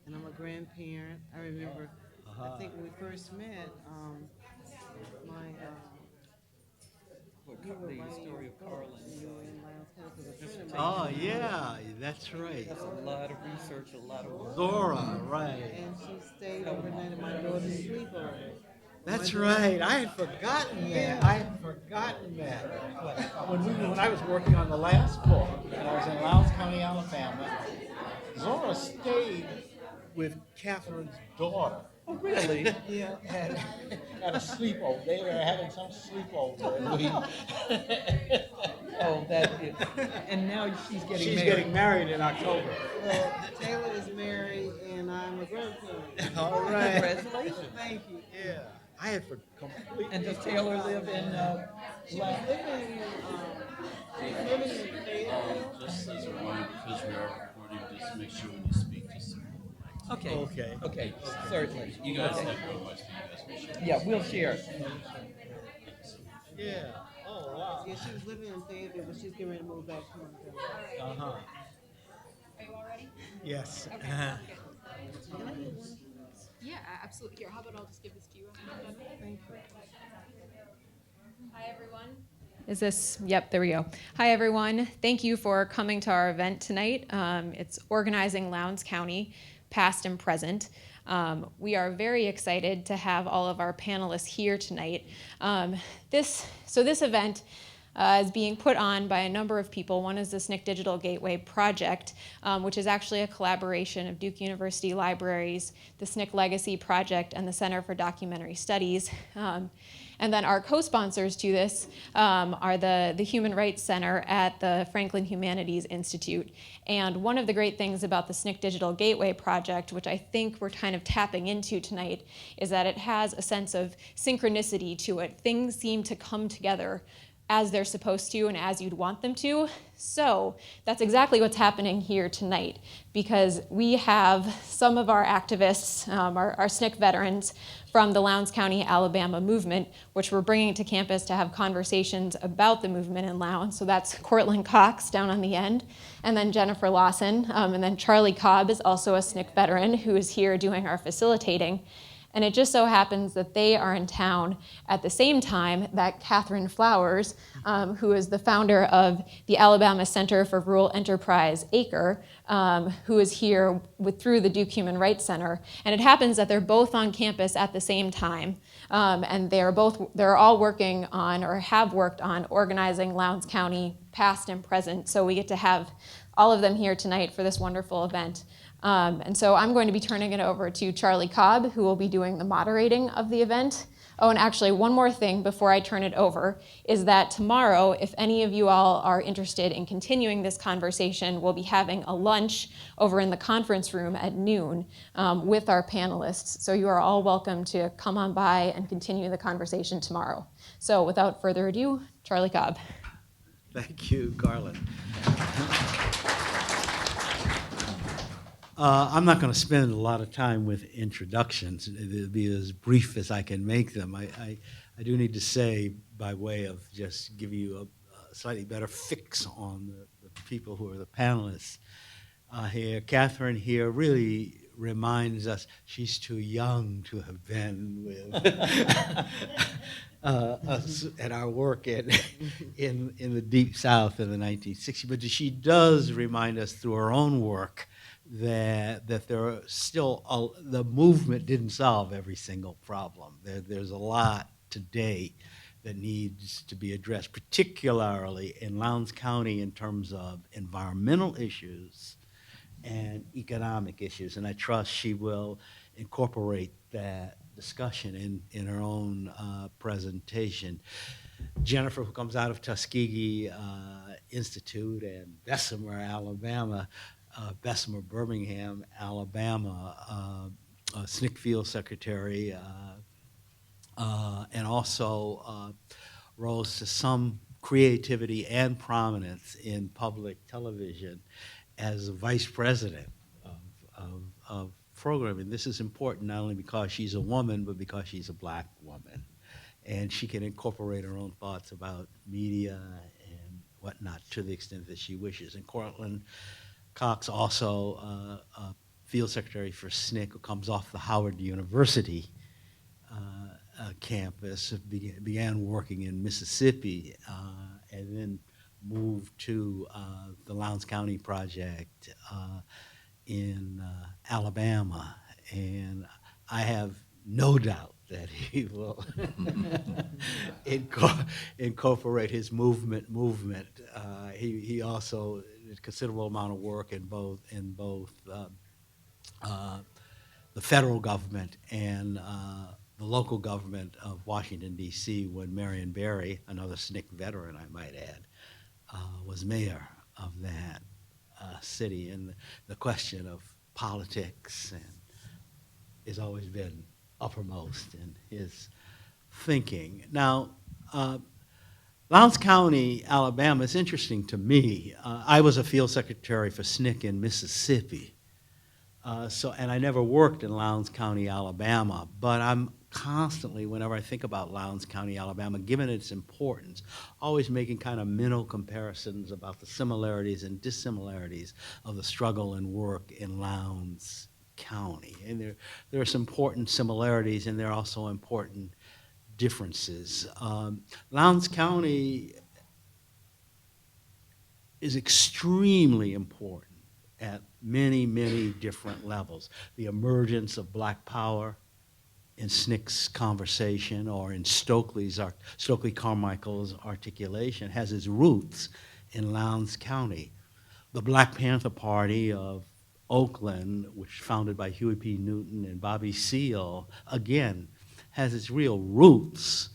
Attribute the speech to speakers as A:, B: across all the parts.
A: And I'm a grandparent. I remember, I
B: Uh-huh.
A: think when we first met, my you were
C: The
A: writing
C: story
A: your
C: of
A: book,
C: Courtland
A: and you were in Lowndes County because a friend of
B: Oh,
A: mine
C: dissertation.
B: yeah, that's right.
C: That's a lot of research, a lot of work.
B: Zora, right.
A: and she stayed
C: Hell of a
A: overnight at my
C: lot.
A: daughter's sleepover. And my
B: That's
A: daughter,
B: right. I had forgotten that. I
A: yeah,
B: had forgotten that. When I was working on the last book, and I was in Lowndes County, Alabama, Zora stayed with Catherine's daughter.
C: Oh, really?
A: yeah.
B: Had, had a sleepover. They were having some sleepover, and we.
C: Oh, that is. And now she's getting
B: She's
C: married.
B: getting married in October.
A: Well, Taylor is married, and I'm a grandparent.
B: All right.
C: Congratulations.
A: Thank you.
B: Yeah, I had completely.
C: And does Taylor live in
A: She was living in Fayetteville.
D: Just as a reminder, because we are recording, just make sure when you speak, just
C: Okay.
B: Okay.
C: Okay. Certainly.
D: you guys
C: Okay.
D: have no voice, you guys will share.
C: Yeah, we'll share.
B: Yeah. Oh wow.
A: Yeah, she was living in Fayetteville, but she's getting ready to move back to Montgomery.
B: Uh huh.
E: Are you all ready?
B: Yes.
E: Okay. Good.
A: Can I get one?
E: Yeah, absolutely. Here, how about I'll just give this to you after I'm done?
A: Thank you.
E: Hi, everyone. Is this? Yep, there we go. Hi, everyone. Thank you for coming to our event tonight. It's Organizing Lowndes County, Past and Present. We are very excited to have all of our panelists here tonight. This event is being put on by a number of people. One is the SNCC Digital Gateway Project, which is actually a collaboration of Duke University Libraries, the SNCC Legacy Project, and the Center for Documentary Studies. And then our co-sponsors to this are the Human Rights Center at the Franklin Humanities Institute. And one of the great things about the SNCC Digital Gateway Project, which I think we're kind of tapping into tonight, is that it has a sense of synchronicity to it. Things seem to come together as they're supposed to and as you'd want them to. So that's exactly what's happening here tonight, because we have some of our activists, our SNCC veterans from the Lowndes County, Alabama movement, which we're bringing to campus to have conversations about the movement in Lowndes. So that's Courtland Cox down on the end, and then Jennifer Lawson, and then Charlie Cobb is also a SNCC veteran who is here doing our facilitating. And it just so happens that they are in town at the same time that Catherine Flowers, who is the founder of the Alabama Center for Rural Enterprise, ACRE, who is here through the Duke Human Rights Center. And it happens that they're both on campus at the same time. And they're all working on, or have worked on, organizing Lowndes County past and present. So we get to have all of them here tonight for this wonderful event. And so I'm going to be turning it over to Charlie Cobb, who will be doing the moderating of the event. Oh, and actually, one more thing before I turn it over is that tomorrow, if any of you all are interested in continuing this conversation, we'll be having a lunch over in the conference room at noon with our panelists. So you are all welcome to come on by and continue the conversation tomorrow. So without further ado, Charlie Cobb.
B: Thank you, Garland. I'm not going to spend a lot of time with introductions. It'll be as brief as I can make them. I do need to say, by way of just give you a slightly better fix on the people who are the panelists here. Catherine here really reminds us she's too young to have been with us at our work in the Deep South in the 1960s. But she does remind us through her own work that there are still the movement didn't solve every single problem. There's a lot today that needs to be addressed, particularly in Lowndes County in terms of environmental issues and economic issues. And I trust she will incorporate that discussion in her own presentation. Jennifer, who comes out of Tuskegee Institute and Bessemer, Alabama, Bessemer, Birmingham, Alabama, SNCC field secretary, and also rose to some creativity and prominence in public television as a vice president of programming. This is important not only because she's a woman, but because she's a black woman. And she can incorporate her own thoughts about media and whatnot to the extent that she wishes. And Courtland Cox, also field secretary for SNCC, who comes off the Howard University campus, began working in Mississippi, and then moved to the Lowndes County project in Alabama. And I have no doubt that he will incorporate his movement. He also did a considerable amount of work in both the federal government and the local government of Washington, D.C., when Marion Barry, another SNCC veteran, I might add, was mayor of that city. And the question of politics has always been uppermost in his thinking. Now, Lowndes County, Alabama is interesting to me. I was a field secretary for SNCC in Mississippi. And I never worked in Lowndes County, Alabama, but I'm constantly, whenever I think about Lowndes County, Alabama, given its importance, always making kind of mental comparisons about the similarities and dissimilarities of the struggle and work in Lowndes County. And there are some important similarities, and there are also important differences. Lowndes County is extremely important at many, many different levels. The emergence of Black power in SNCC's conversation, or in Stokely Carmichael's articulation, has its roots in Lowndes County. The Black Panther Party of Oakland, which was founded by Huey P. Newton and Bobby Seale, again, has its real roots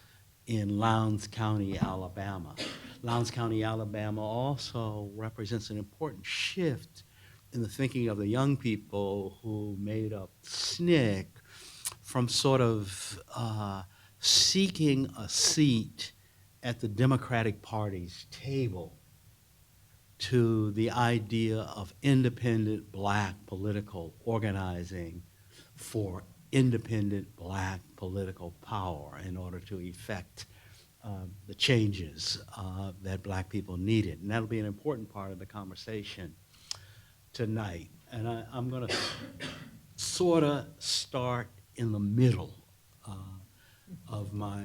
B: in Lowndes County, Alabama. Lowndes County, Alabama also represents an important shift in the thinking of the young people who made up SNCC, from sort of seeking a seat at the Democratic Party's table to the idea of independent Black political organizing for independent Black political power in order to effect the changes that Black people needed. And that'll be an important part of the conversation tonight. And I'm going to sort of start in the middle of my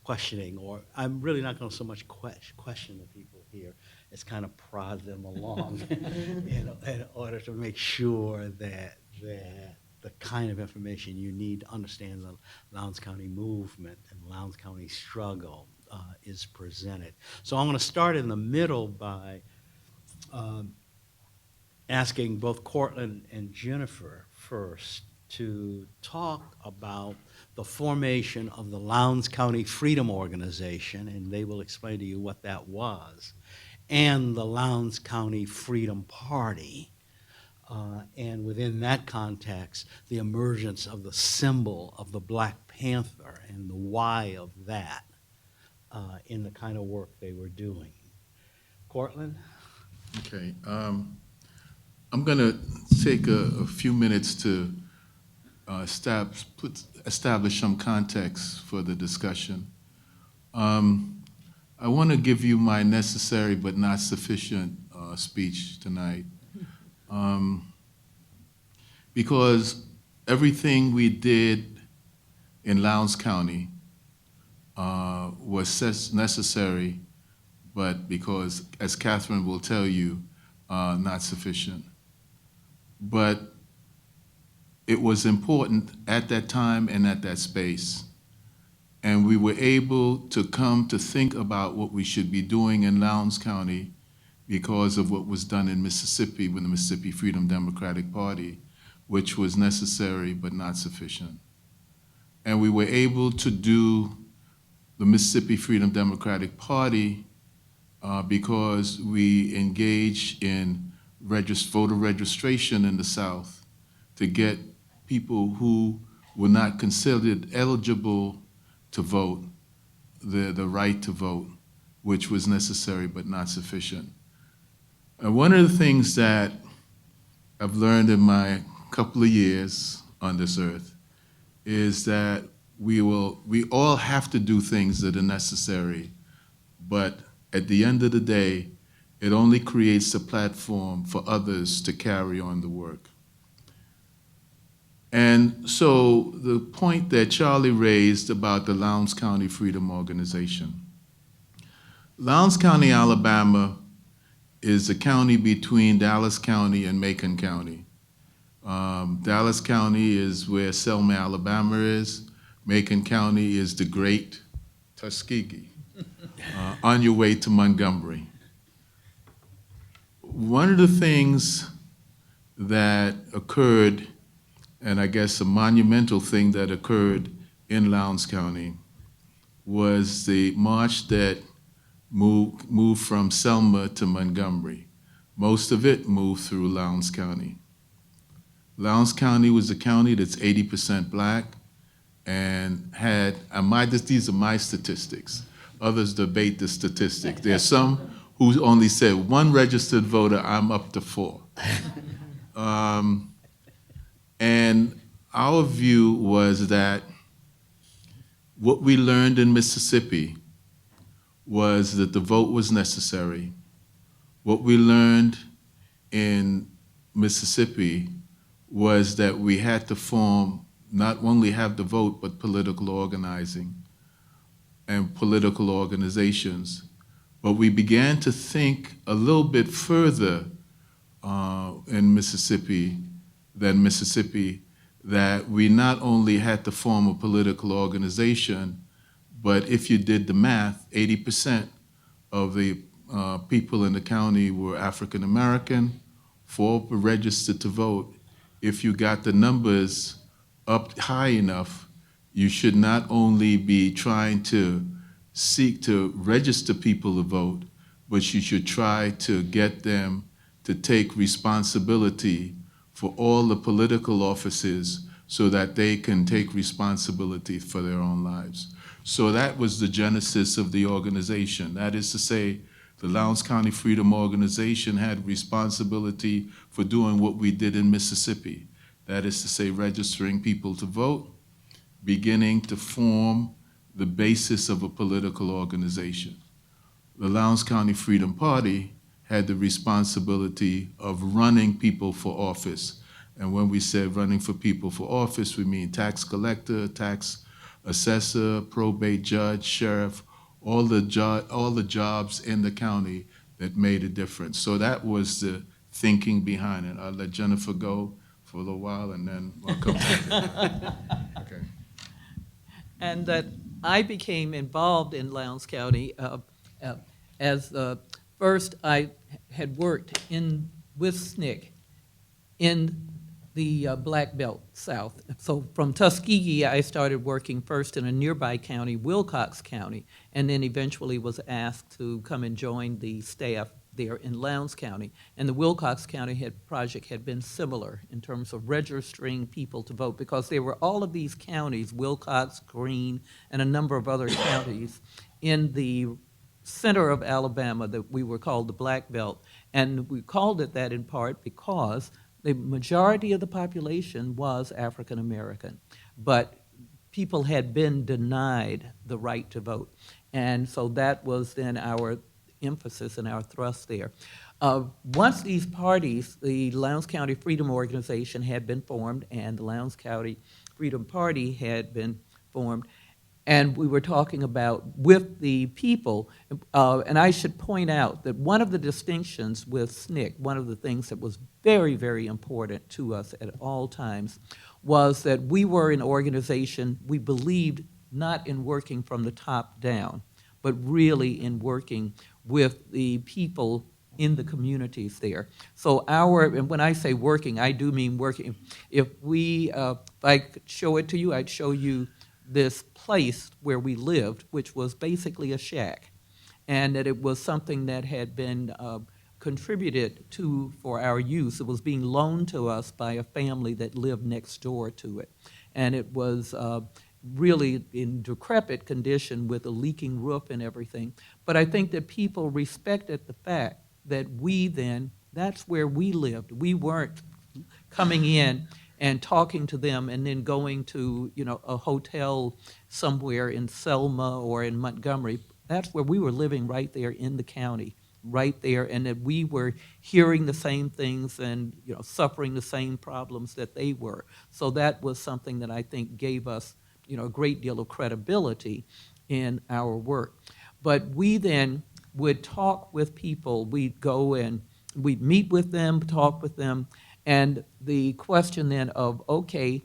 B: questioning, or I'm really not going to so much question the people here as kind of prod them along in order to make sure that the kind of information you need to understand the Lowndes County movement and Lowndes County struggle is presented. So I'm going to start in the middle by asking both Courtland and Jennifer first to talk about the formation of the Lowndes County Freedom Organization, and they will explain to you what that was, and the Lowndes County Freedom Party. And within that context, the emergence of the symbol of the Black Panther and the why of that in the kind of work they were doing. Courtland?
F: Okay. I'm going to take a few minutes to establish some context for the discussion. I want to give you my necessary but not sufficient speech tonight, because everything we did in Lowndes County was necessary, but because, as Catherine will tell you, not sufficient. But it was important at that time and at that space. And we were able to come to think about what we should be doing in Lowndes County because of what was done in Mississippi with the Mississippi Freedom Democratic Party, which was necessary but not sufficient. And we were able to do the Mississippi Freedom Democratic Party because we engaged in voter registration in the South to get people who were not considered eligible to vote the right to vote, which was necessary but not sufficient. One of the things that I've learned in my couple of years on this earth is that we all have to do things that are necessary, but at the end of the day, it only creates a platform for others to carry on the work. And so the point that Charlie raised about the Lowndes County Freedom Organization. Lowndes County, Alabama is a county between Dallas County and Macon County. Dallas County is where Selma, Alabama is. Macon County is the great Tuskegee, on your way to Montgomery. One of the things that occurred, and I guess a monumental thing that occurred in Lowndes County, was the march that moved from Selma to Montgomery. Most of it moved through Lowndes County. Lowndes County was a county that's 80% black and had, these are my statistics. Others debate the statistics. There's some who only said one registered voter, I'm up to 4. And our view was that what we learned in Mississippi was that the vote was necessary. What we learned in Mississippi was that we had to form, not only have the vote, but political organizing and political organizations. But we began to think a little bit further in Mississippi than Mississippi, that we not only had to form a political organization, but if you did the math, 80% of the people in the county were African American, 4 were registered to vote. If you got the numbers up high enough, you should not only be trying to seek to register people to vote, but you should try to get them to take responsibility for all the political offices so that they can take responsibility for their own lives. So that was the genesis of the organization. That is to say, the Lowndes County Freedom Organization had responsibility for doing what we did in Mississippi. That is to say, registering people to vote, beginning to form the basis of a political organization. The Lowndes County Freedom Party had the responsibility of running people for office. And when we said running for people for office, we mean tax collector, tax assessor, probate judge, sheriff, all the jobs in the county that made a difference. So that was the thinking behind it. I'll let Jennifer go for a little while and then I'll come back. Okay.
C: And that I became involved in Lowndes County as first I had worked with SNCC in the Black Belt South. So from Tuskegee, I started working first in a nearby county, Wilcox County, and then eventually was asked to come and join the staff there in Lowndes County. And the Wilcox County project had been similar in terms of registering people to vote, because there were all of these counties, Wilcox, Greene, and a number of other counties in the center of Alabama that we were called the Black Belt. And we called it that in part because the majority of the population was African American, but people had been denied the right to vote. And so that was then our emphasis and our thrust there. Once these parties, the Lowndes County Freedom Organization had been formed and the Lowndes County Freedom Party had been formed, and we were talking about with the people, and I should point out that one of the distinctions with SNCC, one of the things that was very, very important to us at all times, was that we were an organization, we believed not in working from the top down, but really in working with the people in the communities there. So and when I say working, I do mean working. If I could show it to you, I'd show you this place where we lived, which was basically a shack, and that it was something that had been contributed to for our use. It was being loaned to us by a family that lived next door to it, and it was really in decrepit condition with a leaking roof and everything. But I think that people respected the fact that that's where we lived. We weren't coming in and talking to them and then going to a hotel somewhere in Selma or in Montgomery. that's where we were living right there in the county, right there, and that we were hearing the same things and suffering the same problems that they were. So that was something that I think gave us a great deal of credibility in our work. But we then would talk with people. We'd go and we'd meet with them, talk with them, and the question then of, okay,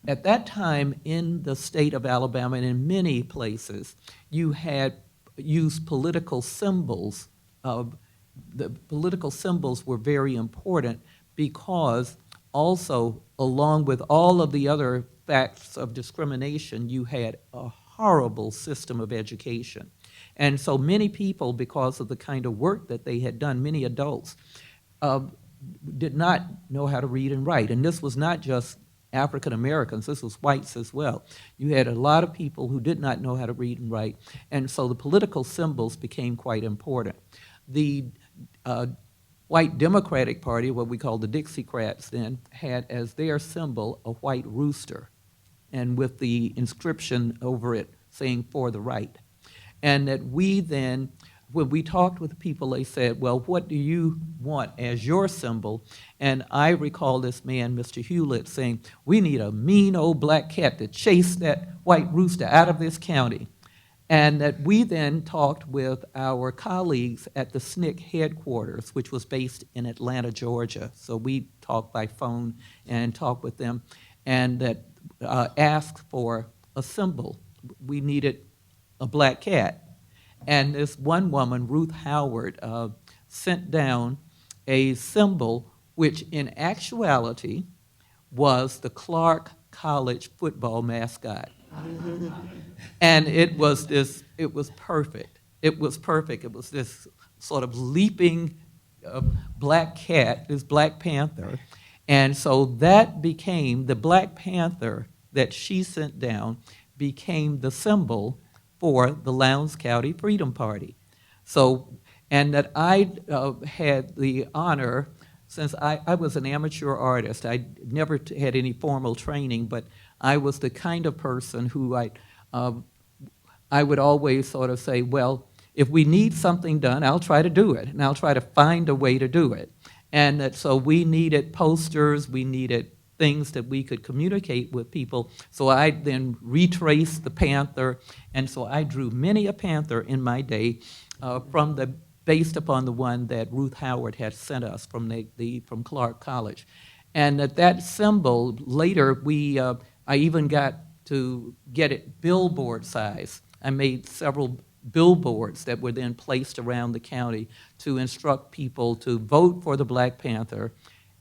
C: at that time in the state of Alabama and in many places, you had used political symbols. The political symbols were very important because also, along with all of the other facts of discrimination, you had a horrible system of education. And so many people, because of the kind of work that they had done, many adults, did not know how to read and write. And this was not just African Americans, this was whites as well. You had a lot of people who did not know how to read and write, and so the political symbols became quite important. The white Democratic Party, what we call the Dixiecrats then, had as their symbol a white rooster, and with the inscription over it saying "for the right." And that we then, when we talked with people, they said, well, what do you want as your symbol? And I recall this man, Mr. Hewlett, saying, we need a mean old black cat to chase that white rooster out of this county. And that we then talked with our colleagues at the SNCC headquarters, which was based in Atlanta, Georgia. So we talked by phone and talked with them, and that asked for a symbol. We needed a black cat. And this one woman, Ruth Howard, sent down a symbol which in actuality was the Clark College football mascot. And it was perfect. It was perfect. It was this sort of leaping black cat, this Black Panther. And so that became, the Black Panther that she sent down became the symbol for the Lowndes County Freedom Party. So, and that I had the honor, since I was an amateur artist, I never had any formal training, but I was the kind of person who I would always sort of say, well, if we need something done, I'll try to do it, and I'll try to find a way to do it. And that, so we needed posters, we needed things that we could communicate with people. So I then retraced the panther, and so I drew many a panther in my day based upon the one that Ruth Howard had sent us from from Clark College. And that symbol, later I even got to get it billboard size. I made several billboards that were then placed around the county to instruct people to vote for the Black Panther.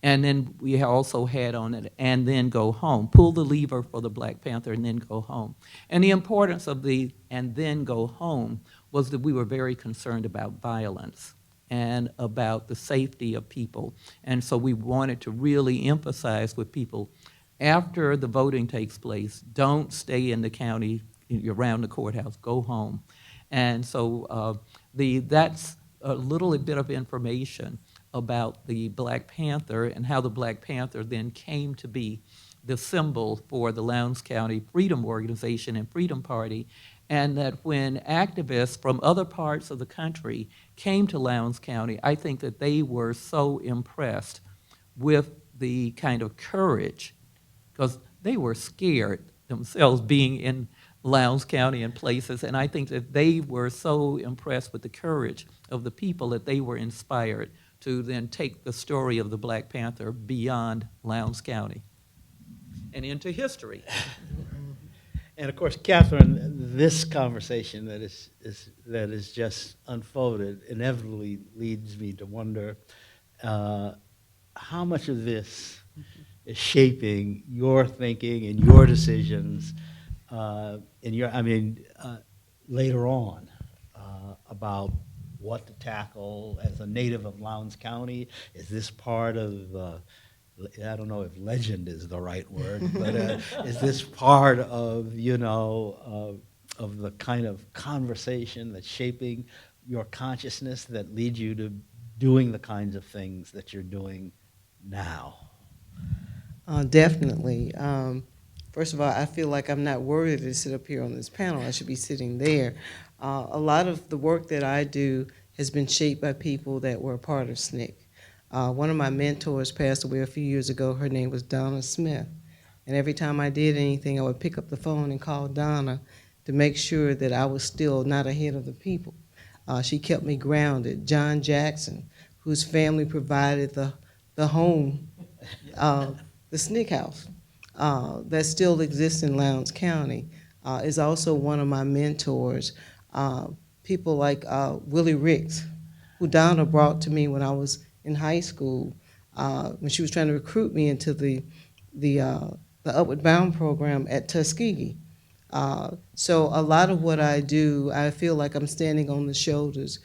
C: And then we also had on it, and then go home. Pull the lever for the Black Panther and then go home. And the importance of the and then go home was that we were very concerned about violence and about the safety of people. And so we wanted to really emphasize with people, after the voting takes place, don't stay in the county around the courthouse, go home. And so that's a little bit of information about the Black Panther and how the Black Panther then came to be the symbol for the Lowndes County Freedom Organization and Freedom Party, and that when activists from other parts of the country came to Lowndes County, I think that they were so impressed with the kind of courage, because they were scared themselves being in Lowndes County and places, and I think that they were so impressed with the courage of the people that they were inspired to then take the story of the Black Panther beyond Lowndes County and into history.
B: And of course, Catherine, this conversation that is just unfolded inevitably leads me to wonder how much of this is shaping your thinking and your decisions later on about what to tackle as a native of Lowndes County. Is this part of, I don't know if legend is the right word, but is this part of, of the kind of conversation that's shaping your consciousness that leads you to doing the kinds of things that you're doing now?
A: Definitely. First of all, I feel like I'm not worthy to sit up here on this panel. I should be sitting there. A lot of the work that I do has been shaped by people that were a part of SNCC. One of my mentors passed away a few years ago. Her name was Donna Smith. And every time I did anything, I would pick up the phone and call Donna to make sure that I was still not ahead of the people. She kept me grounded. John Jackson, whose family provided the home, the SNCC house that still exists in Lowndes County, is also one of my mentors. People like Willie Ricks, who Donna brought to me when I was in high school, when she was trying to recruit me into the Upward Bound program at Tuskegee. So a lot of what I do, I feel like I'm standing on the shoulders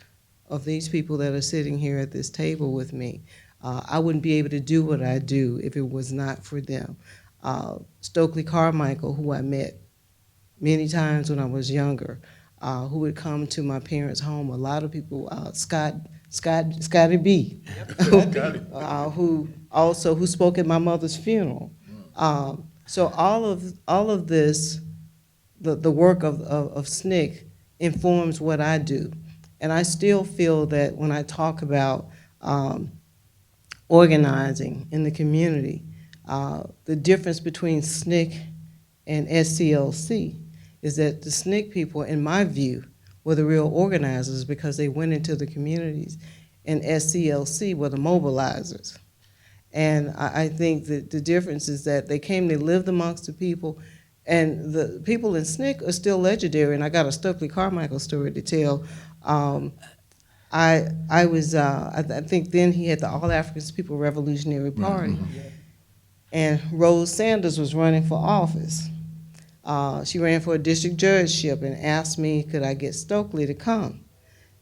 A: of these people that are sitting here at this table with me. I wouldn't be able to do what I do if it was not for them. Stokely Carmichael, who I met many times when I was younger, who would come to my parents' home. A lot of people, Scotty B, who spoke at my mother's funeral. So all of this, the work of SNCC informs what I do. And I still feel that when I talk about organizing in the community, the difference between SNCC and SCLC is that the SNCC people, in my view, were the real organizers because they went into the communities, and SCLC were the mobilizers. And I think that the difference is that they came, they lived amongst the people, and the people in SNCC are still legendary. And I got a Stokely Carmichael story to tell. I think then he had the All African People Revolutionary Party, and Rose Sanders was running for office. She ran for a district judgeship and asked me, could I get Stokely to come?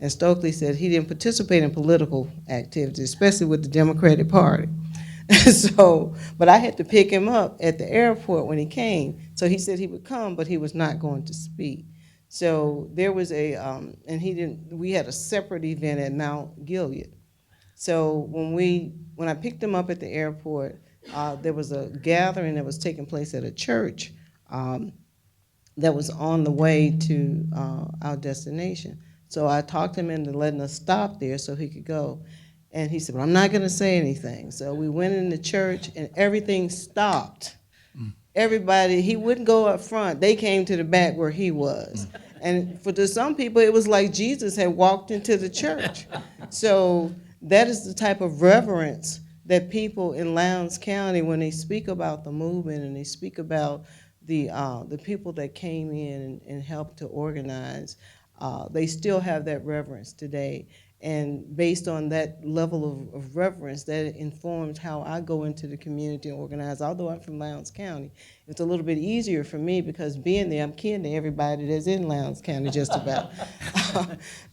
A: And Stokely said he didn't participate in political activities, especially with the Democratic Party. So, but I had to pick him up at the airport when he came. So he said he would come, but he was not going to speak. So there was we had a separate event at Mount Gilead. So when I picked him up at the airport, there was a gathering that was taking place at a church that was on the way to our destination. So I talked him into letting us stop there so he could go. And he said, well, I'm not going to say anything. So we went in the church and everything stopped. Everybody, he wouldn't go up front. They came to the back where he was. And to some people, it was like Jesus had walked into the church. So that is the type of reverence that people in Lowndes County, when they speak about the movement and they speak about the people that came in and helped to organize, they still have that reverence today. And based on that level of reverence, that informs how I go into the community and organize. Although I'm from Lowndes County, it's a little bit easier for me because being there, I'm kin to everybody that's in Lowndes County just about.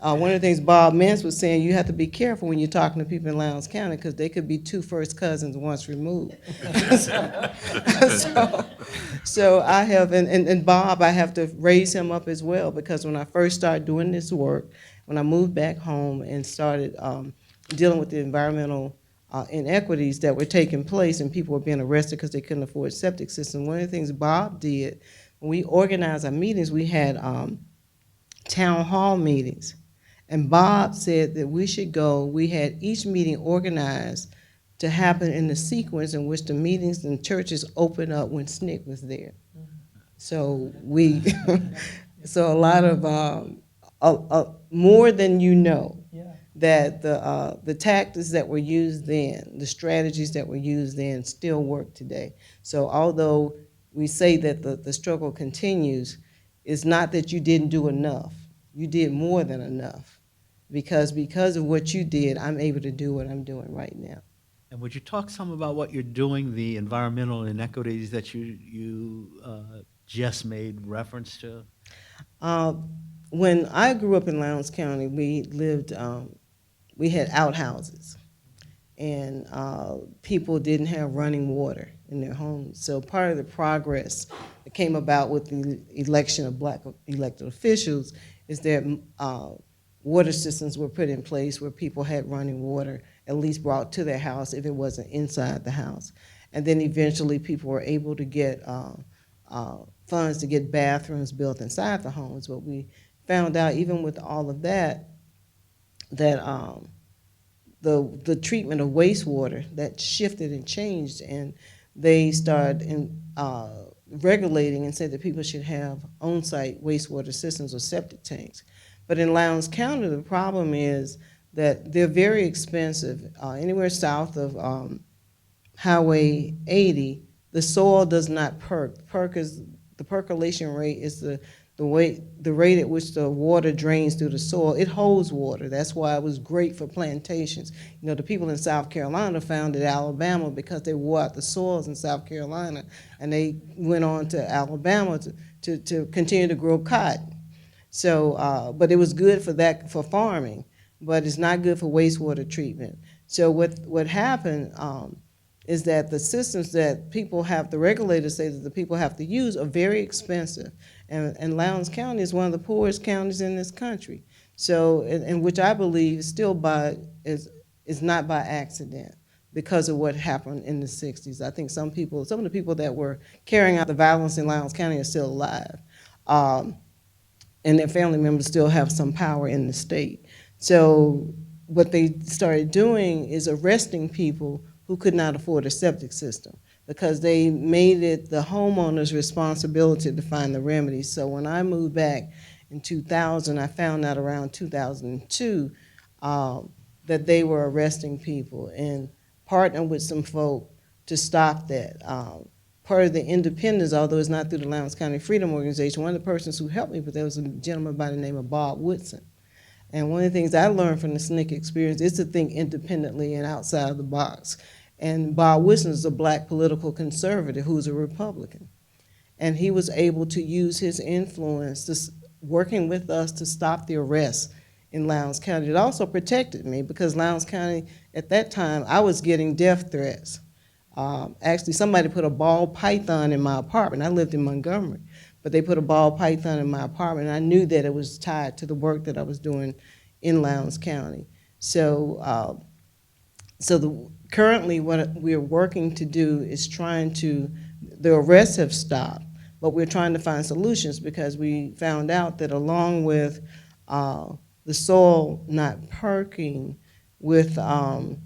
A: One of the things Bob Mintz was saying, you have to be careful when you're talking to people in Lowndes County because they could be two first cousins once removed. So I have, and Bob, I have to raise him up as well because when I first started doing this work, when I moved back home and started dealing with the environmental inequities that were taking place and people were being arrested because they couldn't afford septic systems, one of the things Bob did, when we organized our meetings, we had town hall meetings. And Bob said that we should go, we had each meeting organized to happen in the sequence in which the meetings and churches opened up when SNCC was there. So so a lot of, more than you know, that the tactics that were used then, the strategies that were used then still work today. So although we say that the struggle continues, it's not that you didn't do enough. You did more than enough. Because of what you did, I'm able to do what I'm doing right now.
B: And would you talk some about what you're doing, the environmental inequities that you just made reference to?
A: When I grew up in Lowndes County, we lived, we had outhouses, and people didn't have running water in their homes. So part of the progress that came about with the election of black elected officials is that water systems were put in place where people had running water, at least brought to their house if it wasn't inside the house. And then eventually people were able to get funds to get bathrooms built inside the homes, but we found out even with all of that, that the treatment of wastewater that shifted and changed, and they started regulating and said that people should have on-site wastewater systems or septic tanks. But in Lowndes County, the problem is that they're very expensive. Anywhere south of Highway 80, the soil does not perk. The percolation rate is the rate at which the water drains through the soil. It holds water. That's why it was great for plantations. You know, the people in South Carolina founded Alabama because they wore out the soils in South Carolina, and they went on to Alabama to continue to grow cotton. So, but it was good for farming, but it's not good for wastewater treatment. So what happened is that the systems that the regulators say that the people have to use are very expensive. And Lowndes County is one of the poorest counties in this country. So, and which I believe is still is not by accident because of what happened in the 60s. I think some of the people that were carrying out the violence in Lowndes County are still alive. And their family members still have some power in the state. So what they started doing is arresting people who could not afford a septic system, because they made it the homeowner's responsibility to find the remedies. So when I moved back in 2000, I found out around 2002 that they were arresting people, and partnered with some folk to stop that. Part of the independence, although it's not through the Lowndes County Freedom Organization, one of the persons who helped me with that was a gentleman by the name of Bob Woodson. And one of the things I learned from the SNCC experience is to think independently and outside of the box. And Bob Woodson is a black political conservative who's a Republican. And he was able to use his influence working with us to stop the arrests in Lowndes County. It also protected me because Lowndes County, at that time, I was getting death threats. Actually, somebody put a ball python in my apartment. I lived in Montgomery, but they put a ball python in my apartment, and I knew that it was tied to the work that I was doing in Lowndes County. So, currently what we're working to do is the arrests have stopped, but we're trying to find solutions because we found out that along with the soil not perking, with the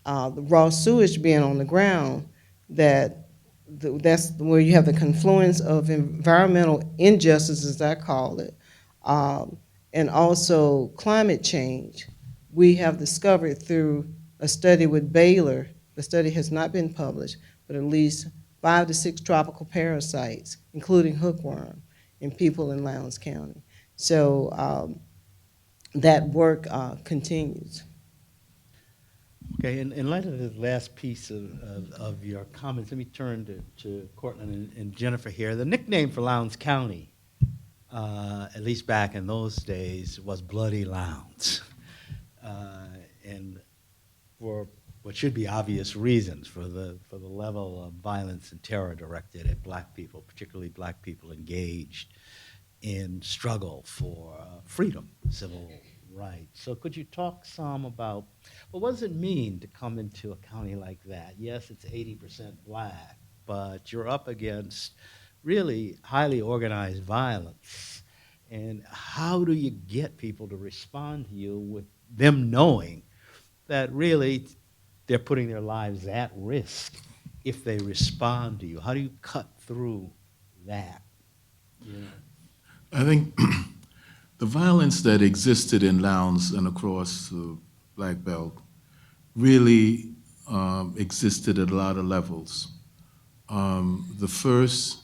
A: raw sewage being on the ground, that's where you have the confluence of environmental injustices, as I call it, and also climate change. We have discovered through a study with Baylor, the study has not been published, but at least 5 to 6 tropical parasites, including hookworm, in people in Lowndes County. So that work continues.
B: Okay, in light of the last piece of your comments, let me turn to Courtland and Jennifer here. The nickname for Lowndes County, at least back in those days, was Bloody Lowndes. And for what should be obvious reasons, for the level of violence and terror directed at black people, particularly black people engaged in struggle for freedom, civil rights. So could you talk some about, well, what does it mean to come into a county like that? Yes, it's 80% black, but you're up against really highly organized violence. And how do you get people to respond to you with them knowing that really they're putting their lives at risk if they respond to you? How do you cut through that? Yeah.
F: I think the violence that existed in Lowndes and across the Black Belt really existed at a lot of levels. The first,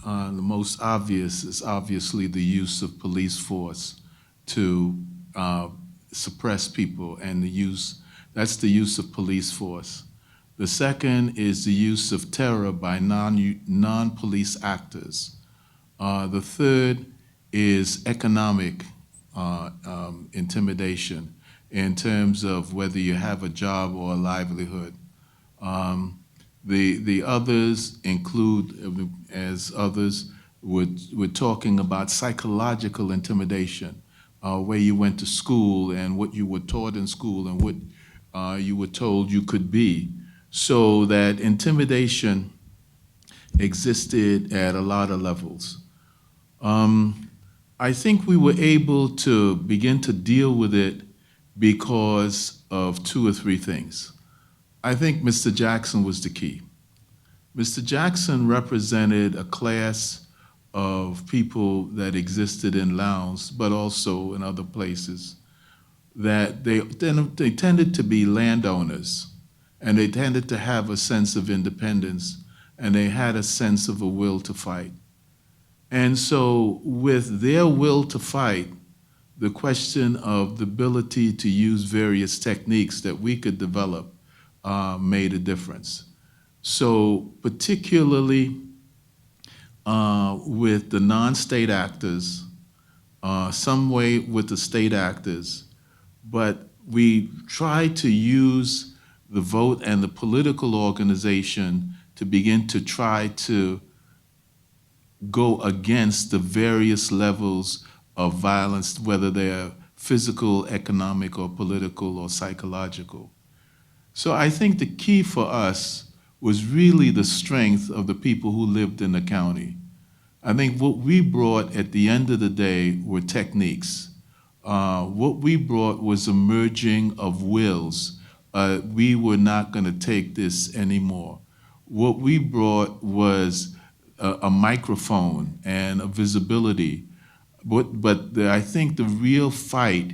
F: the most obvious, is obviously the use of police force to suppress people, and that's the use of police force. The second is the use of terror by non-police actors. The third is economic intimidation in terms of whether you have a job or a livelihood. The others include, as others we're talking about, psychological intimidation, where you went to school and what you were taught in school and what you were told you could be. So that intimidation existed at a lot of levels. I think we were able to begin to deal with it because of two or three things. I think Mr. Jackson was the key. Mr. Jackson represented a class of people that existed in Lowndes, but also in other places, that they tended to be landowners, and they tended to have a sense of independence, and they had a sense of a will to fight. And so with their will to fight, the question of the ability to use various techniques that we could develop made a difference. So particularly with the non-state actors, some way with the state actors, but we try to use the vote and the political organization to begin to try to go against the various levels of violence, whether they're physical, economic, or political, or psychological. So I think the key for us was really the strength of the people who lived in the county. I think what we brought at the end of the day were techniques. What we brought was a merging of wills. We were not going to take this anymore. What we brought was a microphone and a visibility. But I think the real fight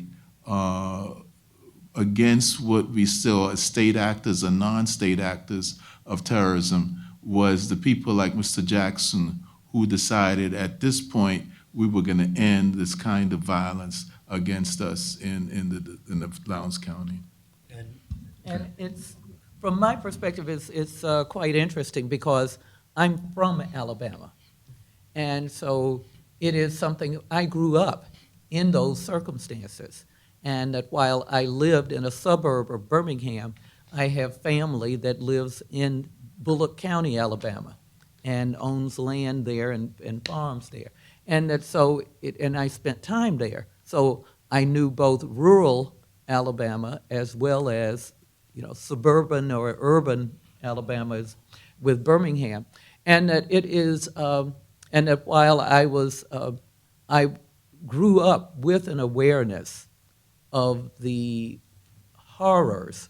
F: against what we saw as state actors and non-state actors of terrorism was the people like Mr. Jackson, who decided at this point we were going to end this kind of violence against us in the Lowndes County.
C: And it's, from my perspective, it's quite interesting because I'm from Alabama. And so it is something, I grew up in those circumstances. And that while I lived in a suburb of Birmingham, I have family that lives in Bullock County, Alabama, and owns land there and farms there. And that so, and I spent time there. So I knew both rural Alabama as well as, suburban or urban Alabama with Birmingham. And that it is, and that while I grew up with an awareness of the horrors,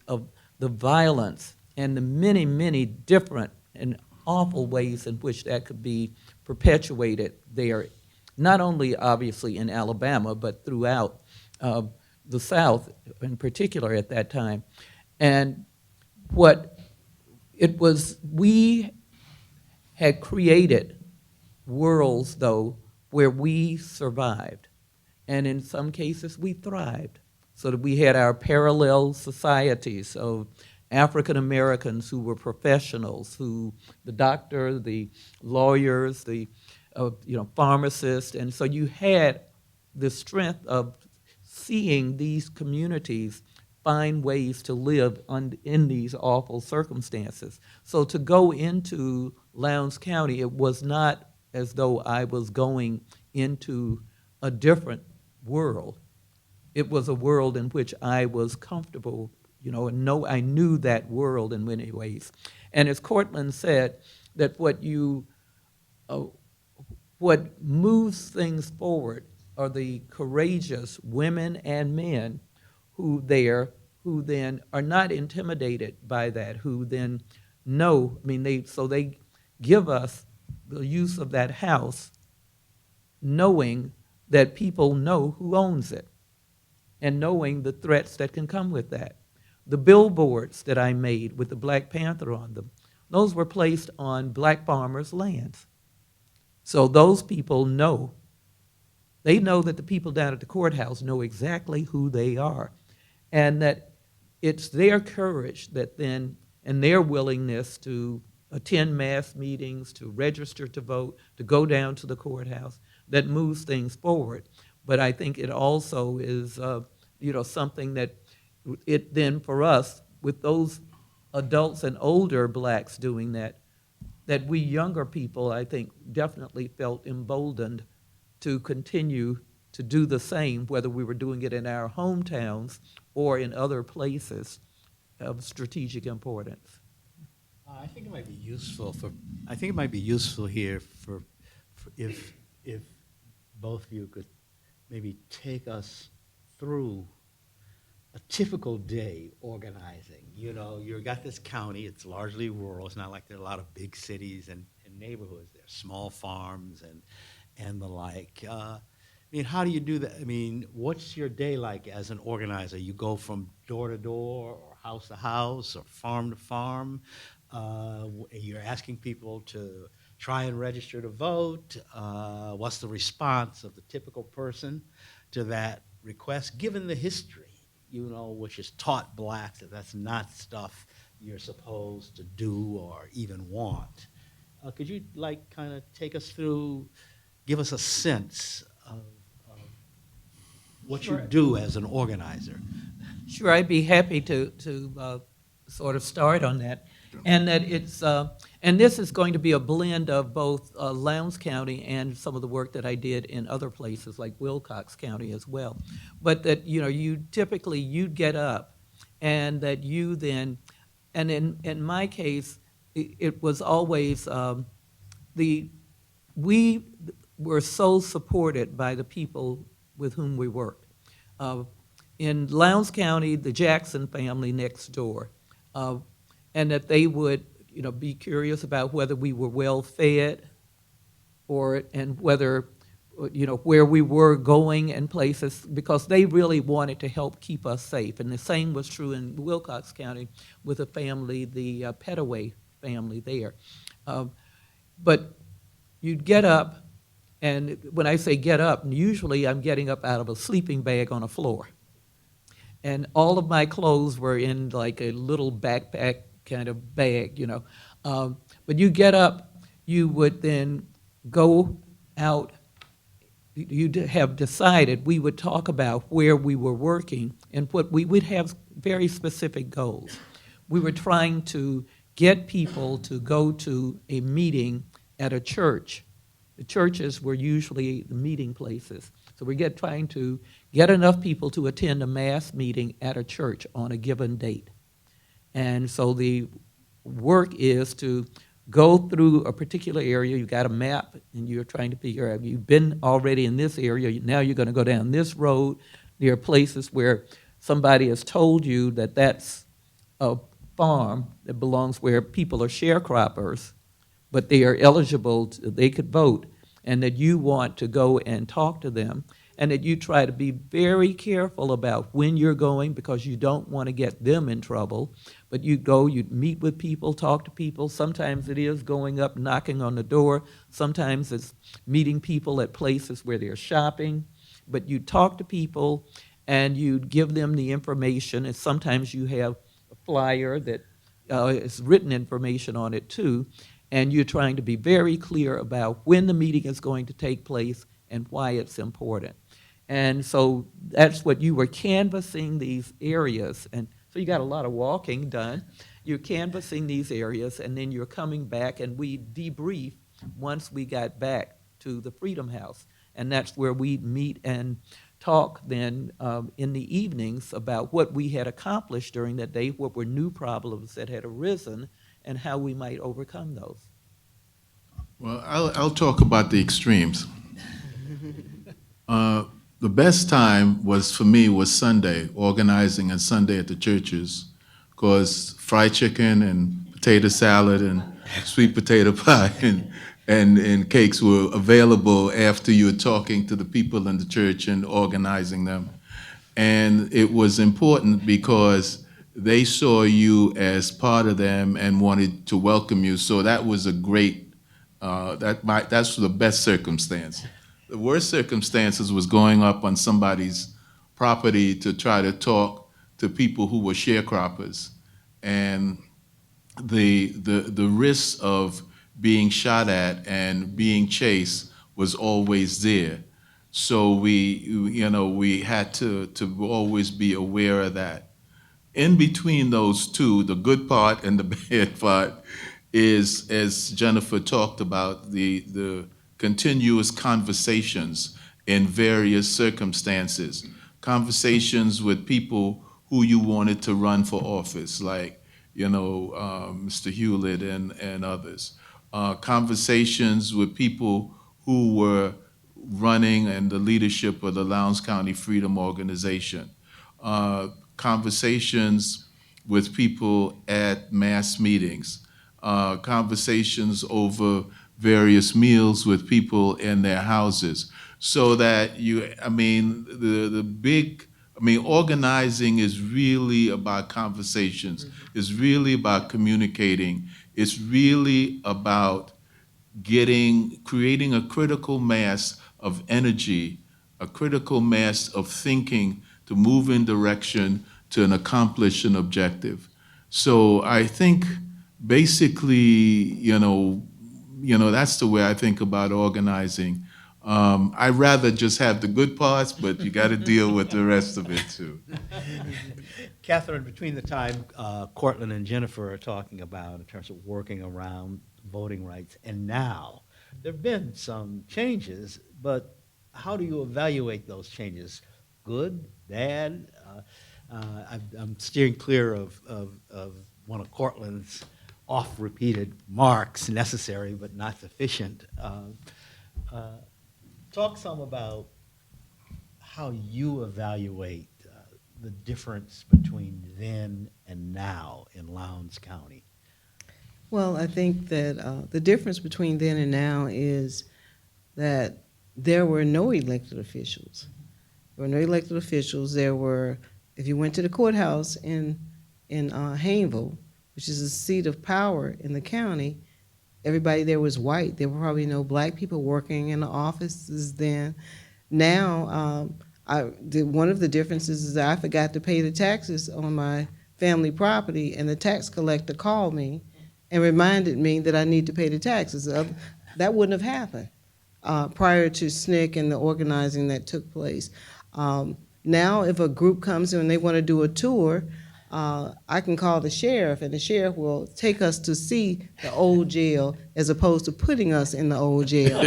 C: of the violence, and the many, many different and awful ways in which that could be perpetuated there, not only obviously in Alabama, but throughout the South in particular at that time. And what it was, we had created worlds, though, where we survived. And in some cases, we thrived. So that we had our parallel societies of African Americans who were professionals, the doctor, the lawyers, the pharmacists. And so you had the strength of seeing these communities find ways to live in these awful circumstances. So to go into Lowndes County, it was not as though I was going into a different world. It was a world in which I was comfortable, and I knew that world in many ways. And as Courtland said, that what moves things forward are the courageous women and men who then are not intimidated by that, who then know, they give us the use of that house knowing that people know who owns it and knowing the threats that can come with that. The billboards that I made with the Black Panther on them, those were placed on black farmers' lands. So those people know. They know that the people down at the courthouse know exactly who they are, and that it's their courage that then, and their willingness to attend mass meetings, to register to vote, to go down to the courthouse, that moves things forward. But I think it also is, something that it then for us, with those adults and older blacks doing that we younger people, I think, definitely felt emboldened to continue to do the same, whether we were doing it in our hometowns or in other places of strategic importance.
B: I think it might be useful here if both of you could maybe take us through a typical day organizing. You know, you've got this county, it's largely rural. It's not like there are a lot of big cities and neighborhoods. There are small farms and the like. I mean, how do you do that? I mean, what's your day like as an organizer? You go from door to door or house to house or farm to farm. You're asking people to try and register to vote. What's the response of the typical person to that request, given the history, you know, which has taught blacks that that's not stuff you're supposed to do or even want? Could you, like, kind of take us through, give us a sense of what you do as an organizer?
C: Sure, I'd be happy to sort of start on that. And that it's, and this is going to be a blend of both Lowndes County and some of the work that I did in other places like Wilcox County as well. But that, you know, you'd get up and that you then, and in my case, it was always, we were so supported by the people with whom we worked. In Lowndes County, the Jackson family next door, and that they would, you know, be curious about whether we were well fed, and whether, you know, where we were going and places, because they really wanted to help keep us safe. And the same was true in Wilcox County with a family, the Petaway family there. But you'd get up, and when I say get up, usually I'm getting up out of a sleeping bag on a floor. And all of my clothes were in like a little backpack kind of bag, you know. But you get up, you would then go out. You'd have decided we would talk about where we were working and what we would have very specific goals. We were trying to get people to go to a meeting at a church. The churches were usually the meeting places. So we're trying to get enough people to attend a mass meeting at a church on a given date. And so the work is to go through a particular area. You got a map, and you're trying to figure out, you've been already in this area, now you're going to go down this road. There are places where somebody has told you that that's a farm that belongs where people are sharecroppers, but they are eligible, they could vote, and that you want to go and talk to them, and that you try to be very careful about when you're going because you don't want to get them in trouble. But you go, you meet with people, talk to people. Sometimes it is going up, knocking on the door. Sometimes it's meeting people at places where they're shopping. But you talk to people and you give them the information, and sometimes you have a flyer that is written information on it too, and you're trying to be very clear about when the meeting is going to take place and why it's important. And so that's what you were canvassing these areas. And so you got a lot of walking done. You're canvassing these areas, and then you're coming back, and we debrief once we got back to the Freedom House. And that's where we meet and talk then in the evenings about what we had accomplished during that day, what were new problems that had arisen, and how we might overcome those.
F: Well, I'll talk about the extremes. The best time for me was Sunday, organizing on Sunday at the churches, because fried chicken and potato salad and sweet potato pie and cakes were available after you were talking to the people in the church and organizing them. And it was important because they saw you as part of them and wanted to welcome you. So that was a great, that's the best circumstance. The worst circumstances was going up on somebody's property to try to talk to people who were sharecroppers. And the risk of being shot at and being chased was always there. So we had to always be aware of that. In between those two, the good part and the bad part is, as Jennifer talked about, the continuous conversations in various circumstances, conversations with people who you wanted to run for office, like, Mr. Hewlett and others, conversations with people who were running and the leadership of the Lowndes County Freedom Organization. Conversations with people at mass meetings, conversations over various meals with people in their houses, so that organizing is really about conversations. It's really about communicating. It's really about creating a critical mass of energy, a critical mass of thinking to move in direction to accomplish an objective. So I think basically, that's the way I think about organizing. I'd rather just have the good parts, but you got to deal with the rest of it too.
B: Catherine, between the time Courtland and Jennifer are talking about in terms of working around voting rights and now, there have been some changes, but how do you evaluate those changes? Good, bad? I'm steering clear of one of Courtland's oft-repeated marks, necessary but not sufficient. Talk some about how you evaluate the difference between then and now in Lowndes County.
A: Well, I think that the difference between then and now is that there were no elected officials. There were no elected officials. There were, if you went to the courthouse in Haynesville, which is the seat of power in the county, everybody there was white. There were probably no black people working in the offices then. Now, one of the differences is that I forgot to pay the taxes on my family property, and the tax collector called me and reminded me that I need to pay the taxes. That wouldn't have happened prior to SNCC and the organizing that took place. Now, if a group comes in and they want to do a tour, I can call the sheriff, and the sheriff will take us to see the old jail as opposed to putting us in the old jail.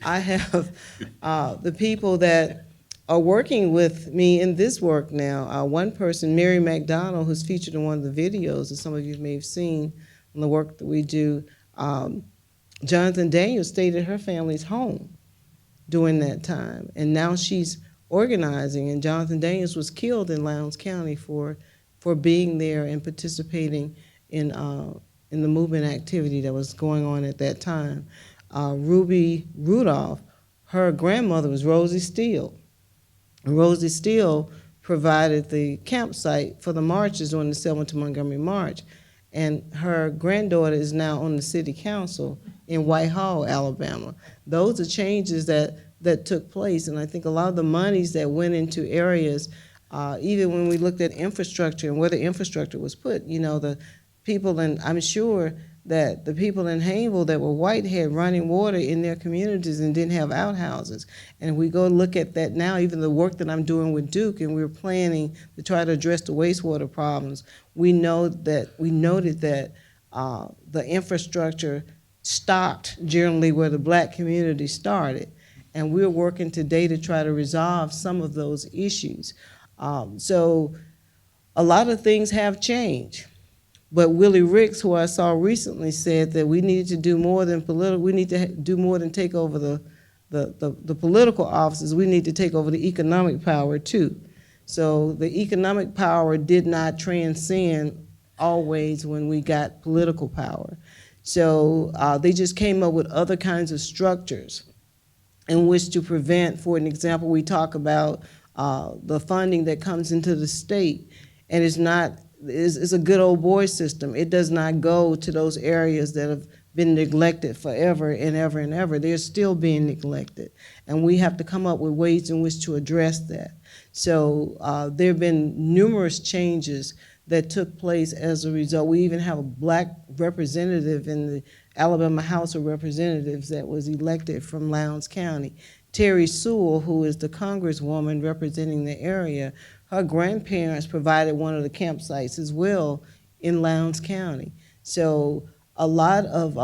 A: I have the people that are working with me in this work now. One person, Mary McDonald, who's featured in one of the videos that some of you may have seen on the work that we do. Jonathan Daniels stayed at her family's home during that time, and now she's organizing, and Jonathan Daniels was killed in Lowndes County for being there and participating in the movement activity that was going on at that time. Ruby Rudolph, her grandmother was Rosie Steele. And Rosie Steele provided the campsite for the marches during the Selma to Montgomery March, and her granddaughter is now on the city council in Whitehall, Alabama. Those are changes that took place, and I think a lot of the monies that went into areas, even when we looked at infrastructure and where the infrastructure was put, the people, and I'm sure that the people in Haynesville that were white had running water in their communities and didn't have outhouses. And we go look at that now, even the work that I'm doing with Duke, and we're planning to try to address the wastewater problems. We noted that the infrastructure stopped generally where the black community started. And we're working today to try to resolve some of those issues. So a lot of things have changed. But Willie Ricks, who I saw recently, said that we needed to do more than political. We need to do more than take over the political offices. We need to take over the economic power too. So the economic power did not transcend always when we got political power. So they just came up with other kinds of structures in which to prevent. For an example, we talk about the funding that comes into the state, and it's a good old boy system. It does not go to those areas that have been neglected forever and ever and ever. They're still being neglected, and we have to come up with ways in which to address that. So there have been numerous changes that took place as a result. We even have a black representative in the Alabama House of Representatives that was elected from Lowndes County. Terry Sewell, who is the congresswoman representing the area, her grandparents provided one of the campsites as well in Lowndes County. So a lot of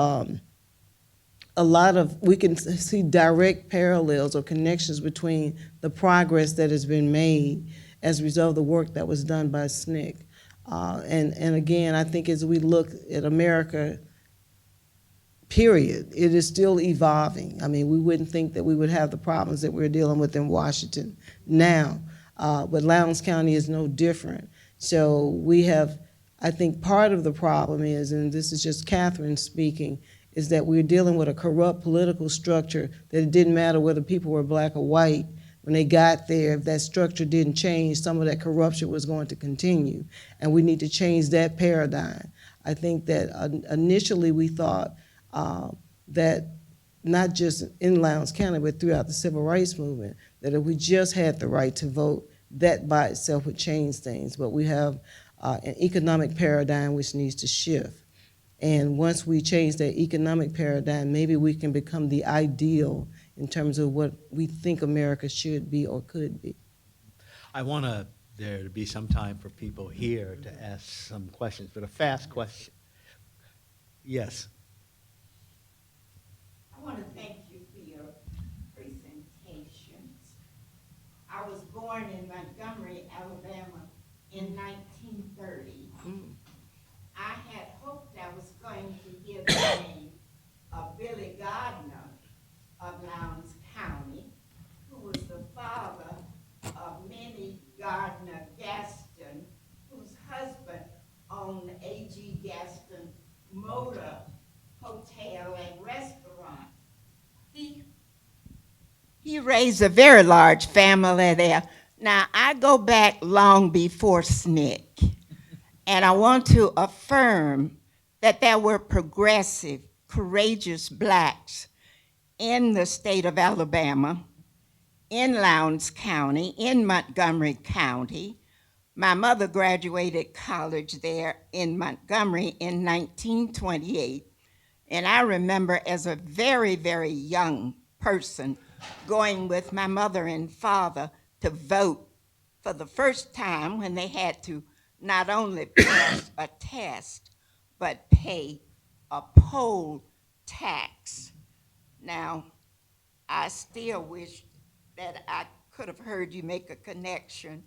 A: we can see direct parallels or connections between the progress that has been made as a result of the work that was done by SNCC. And again, I think as we look at America period. It is still evolving. I mean, we wouldn't think that we would have the problems that we're dealing with in Washington now, but Lowndes County is no different. So we have, I think part of the problem is, and this is just Catherine speaking, is that we're dealing with a corrupt political structure that it didn't matter whether people were black or white. When they got there, if that structure didn't change, some of that corruption was going to continue. And we need to change that paradigm. I think that initially we thought that not just in Lowndes County, but throughout the civil rights movement, that if we just had the right to vote, that by itself would change things. But we have an economic paradigm which needs to shift. And once we change that economic paradigm, maybe we can become the ideal in terms of what we think America should be or could be.
B: I want there to be some time for people here to ask some questions, but a fast question. Yes.
G: I want to thank you for your presentations. I was born in Montgomery, Alabama in 1930. I had hoped I was going to hear the name of Billy Gardner of Lowndes County, who was the father of Minnie Gardner Gaston, whose husband owned A.G. Gaston Motor Hotel and Restaurant. He raised a very large family there. Now, I go back long before SNCC, and I want to affirm that there were progressive, courageous blacks in the state of Alabama, in Lowndes County, in Montgomery County. My mother graduated college there in Montgomery in 1928, and I remember as a very, very young person going with my mother and father to vote for the first time when they had to not only pass a test, but pay a poll tax. Now, I still wish that I could have heard you make a connection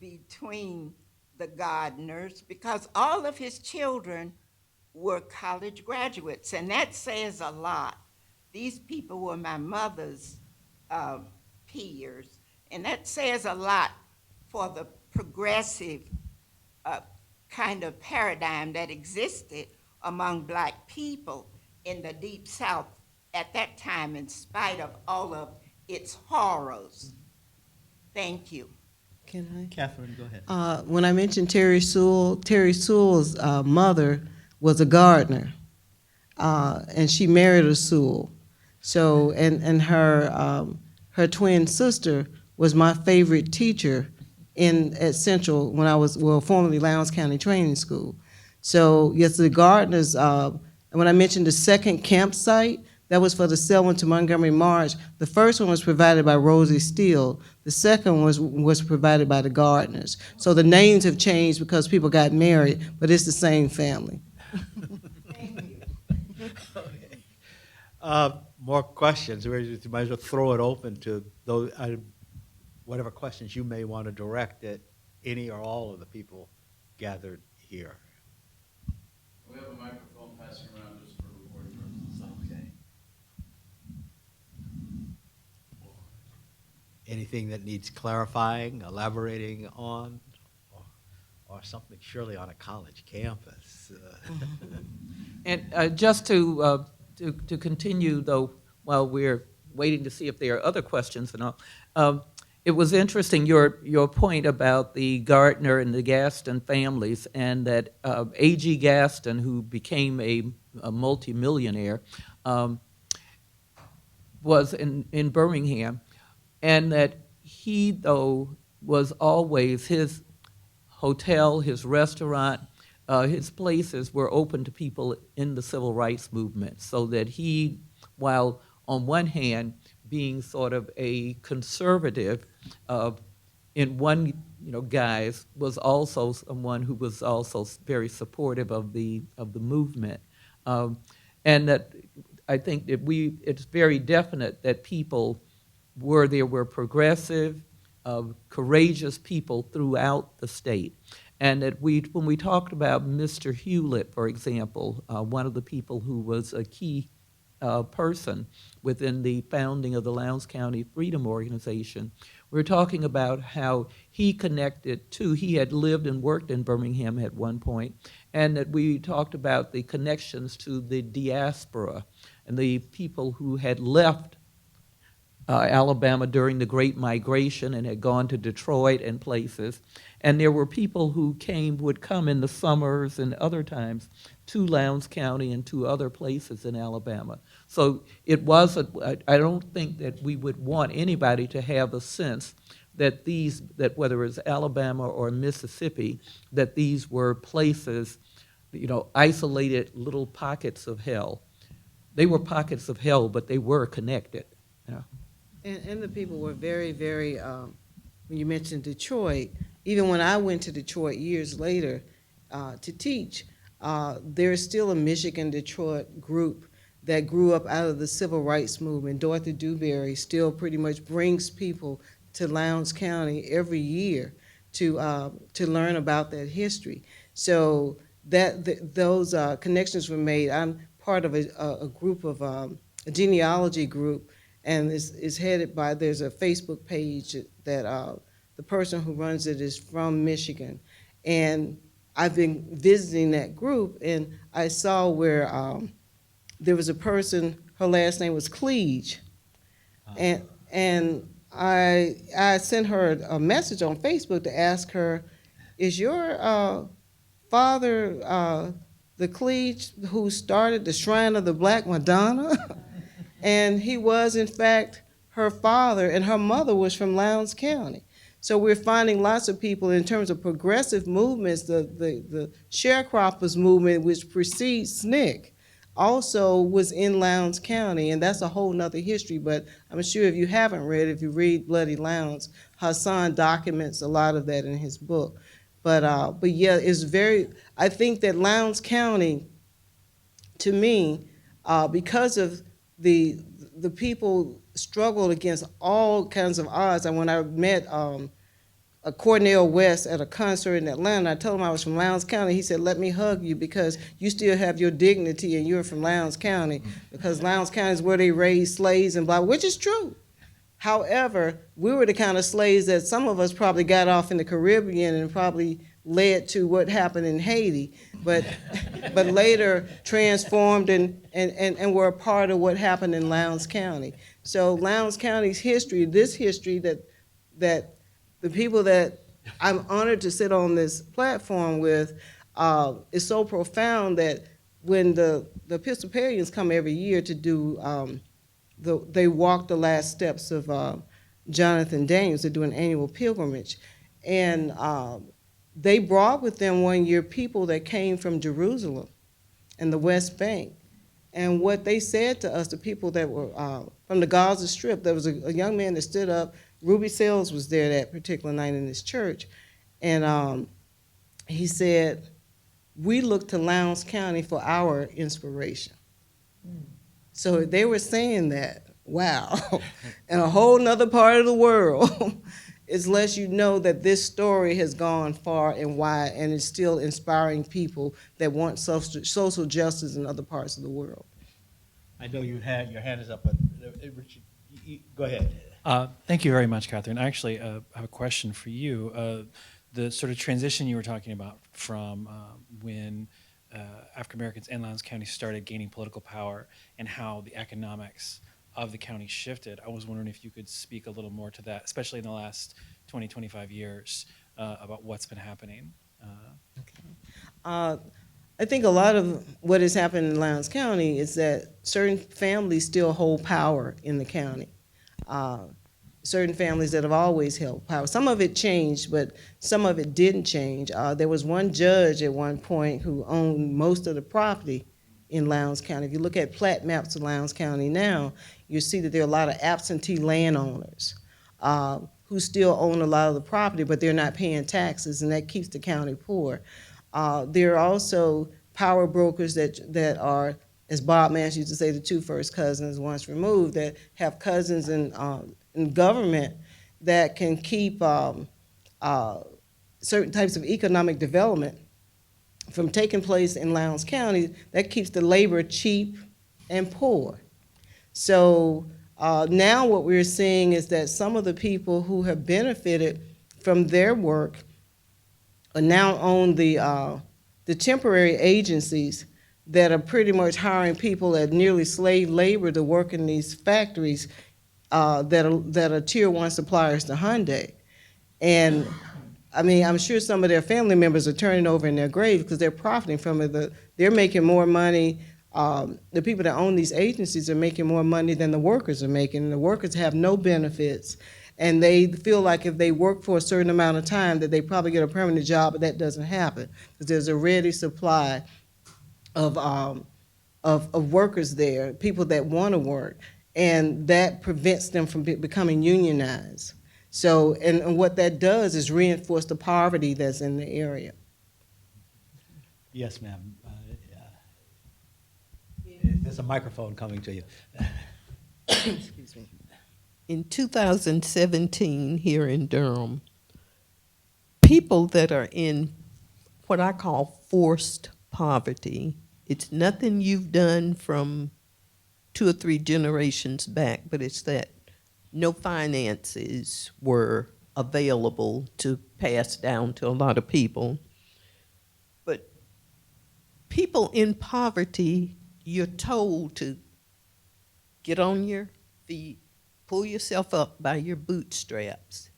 G: between the Gardners, because all of his children were college graduates, and that says a lot. These people were my mother's peers, and that says a lot for the progressive kind of paradigm that existed among black people in the Deep South at that time, in spite of all of its horrors. Thank you.
A: Can I?
B: Catherine, go ahead.
A: When I mentioned Terry Sewell's mother was a gardener, and she married a Sewell. So, and her twin sister was my favorite teacher at Central when I was, formerly Lowndes County Training School. So, yes, the Gardners, and when I mentioned the second campsite, that was for the Selma to Montgomery March. The first one was provided by Rosie Steele. The second was provided by the Gardners. So the names have changed because people got married, but it's the same family.
G: Thank you.
B: Okay. More questions? We might as well throw it open to those, whatever questions you may want to direct at any or all of the people gathered here.
D: We have a microphone passing around just for recording purposes.
B: Okay. Anything that needs clarifying, elaborating on, or something surely on a college campus?
C: And just to continue, though, while we're waiting to see if there are other questions and all, it was interesting, your point about the Gardner and the Gaston families, and that A.G. Gaston, who became a multimillionaire, was in Birmingham, and that he, though, was always, his hotel, his restaurant, his places were open to people in the civil rights movement, so that he, while on one hand being sort of a conservative in one guise, was also someone who was also very supportive of the movement, and that I think that it's very definite that there were progressive, courageous people throughout the state. And that when we talked about Mr. Hewlett, for example, one of the people who was a key person within the founding of the Lowndes County Freedom Organization. We're talking about how he he had lived and worked in Birmingham at one point, and that we talked about the connections to the diaspora and the people who had left Alabama during the Great Migration and had gone to Detroit and places. And there were people who would come in the summers and other times to Lowndes County and to other places in Alabama. So it wasn't, I don't think that we would want anybody to have a sense that that whether it's Alabama or Mississippi, that these were places, isolated little pockets of hell. They were pockets of hell, but they were connected.
A: And the people were very, very, when you mentioned Detroit, even when I went to Detroit years later to teach, there's still a Michigan-Detroit group that grew up out of the civil rights movement. Dorothy Dewberry still pretty much brings people to Lowndes County every year to learn about that history. So those connections were made. I'm part of a group of a genealogy group, and is headed by, there's a Facebook page that the person who runs it is from Michigan. And I've been visiting that group, and I saw where there was a person, her last name was Cleage. And I sent her a message on Facebook to ask her, is your father the Cleage who started the Shrine of the Black Madonna? And he was, in fact, her father, and her mother was from Lowndes County. So we're finding lots of people in terms of progressive movements, the sharecroppers movement, which precedes SNCC, also was in Lowndes County, and that's a whole nother history, but I'm sure if you haven't read it, if you read Bloody Lowndes, Hassan documents a lot of that in his book. But yeah, it's I think that Lowndes County, to me, because of the people struggled against all kinds of odds. And when I met Cornel West at a concert in Atlanta, I told him I was from Lowndes County. He said, let me hug you because you still have your dignity and you're from Lowndes County, because Lowndes County is where they raised slaves and blah, which is true. However, we were the kind of slaves that some of us probably got off in the Caribbean and probably led to what happened in Haiti, but later transformed and were a part of what happened in Lowndes County. So Lowndes County's history, this history that the people that I'm honored to sit on this platform with is so profound that when the Episcopalians come every year to do, they walk the last steps of Jonathan Daniels to do an annual pilgrimage. And they brought with them one year people that came from Jerusalem and the West Bank. And what they said to us, the people that were from the Gaza Strip, there was a young man that stood up. Ruby Sales was there that particular night in this church. And he said, we look to Lowndes County for our inspiration. So they were saying that, wow, in a whole nother part of the world, it lets you know that this story has gone far and wide and is still inspiring people that want social justice in other parts of the world.
B: I know you had your hand is up, but Richard, go ahead.
H: Thank you very much, Catherine. I actually have a question for you. The sort of transition you were talking about from when African Americans in Lowndes County started gaining political power and how the economics of the county shifted. I was wondering if you could speak a little more to that, especially in the last 20, 25 years, about what's been happening.
A: I think a lot of what has happened in Lowndes County is that certain families still hold power in the county. Certain families that have always held power. Some of it changed, but some of it didn't change. There was one judge at one point who owned most of the property in Lowndes County. If you look at plat maps of Lowndes County now, you see that there are a lot of absentee landowners who still own a lot of the property, but they're not paying taxes, and that keeps the county poor. There are also power brokers that are, as Bob Mance used to say, the two first cousins once removed, that have cousins in government that can keep certain types of economic development from taking place in Lowndes County. That keeps the labor cheap and poor. So now what we're seeing is that some of the people who have benefited from their work are now own the temporary agencies that are pretty much hiring people at nearly slave labor to work in these factories that are tier one suppliers to Hyundai. And I mean, I'm sure some of their family members are turning over in their grave because they're profiting from it. They're making more money. The people that own these agencies are making more money than the workers are making. And the workers have no benefits. And they feel like if they work for a certain amount of time that they probably get a permanent job, but that doesn't happen because there's a ready supply of workers there, people that want to work, and that prevents them from becoming unionized. So, and what that does is reinforce the poverty that's in the area.
B: Yes, ma'am. There's a microphone coming to you.
A: Excuse me.
I: In 2017, here in Durham, people that are in what I call forced poverty, it's nothing you've done from 2 or 3 generations back, but it's that no finances were available to pass down to a lot of people. But people in poverty, you're told to get on your feet, pull yourself up by your bootstraps.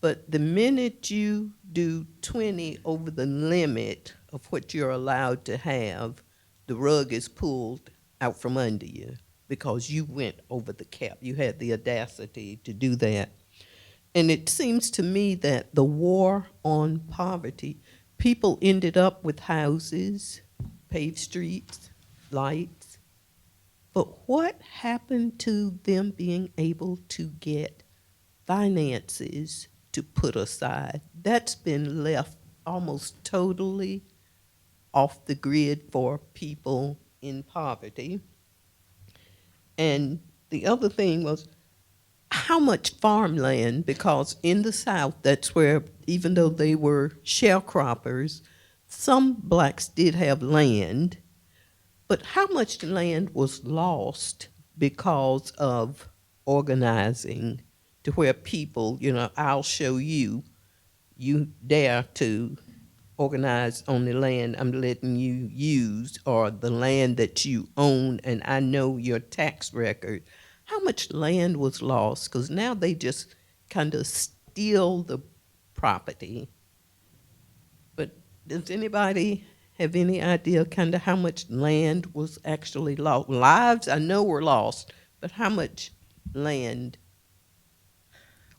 I: But the minute you do 20 over the limit of what you're allowed to have, the rug is pulled out from under you because you went over the cap. You had the audacity to do that. And it seems to me that the war on poverty, people ended up with houses, paved streets, lights. But what happened to them being able to get finances to put aside? That's been left almost totally off the grid for people in poverty. And the other thing was how much farmland, because in the South, that's where, even though they were sharecroppers, some blacks did have land. But how much land was lost because of organizing to where people, I'll show you, you dare to organize on the land I'm letting you use or the land that you own, and I know your tax record. How much land was lost? Because now they just kind of steal the property. But does anybody have any idea kind of how much land was actually lost? Lives, I know, were lost, but how much land?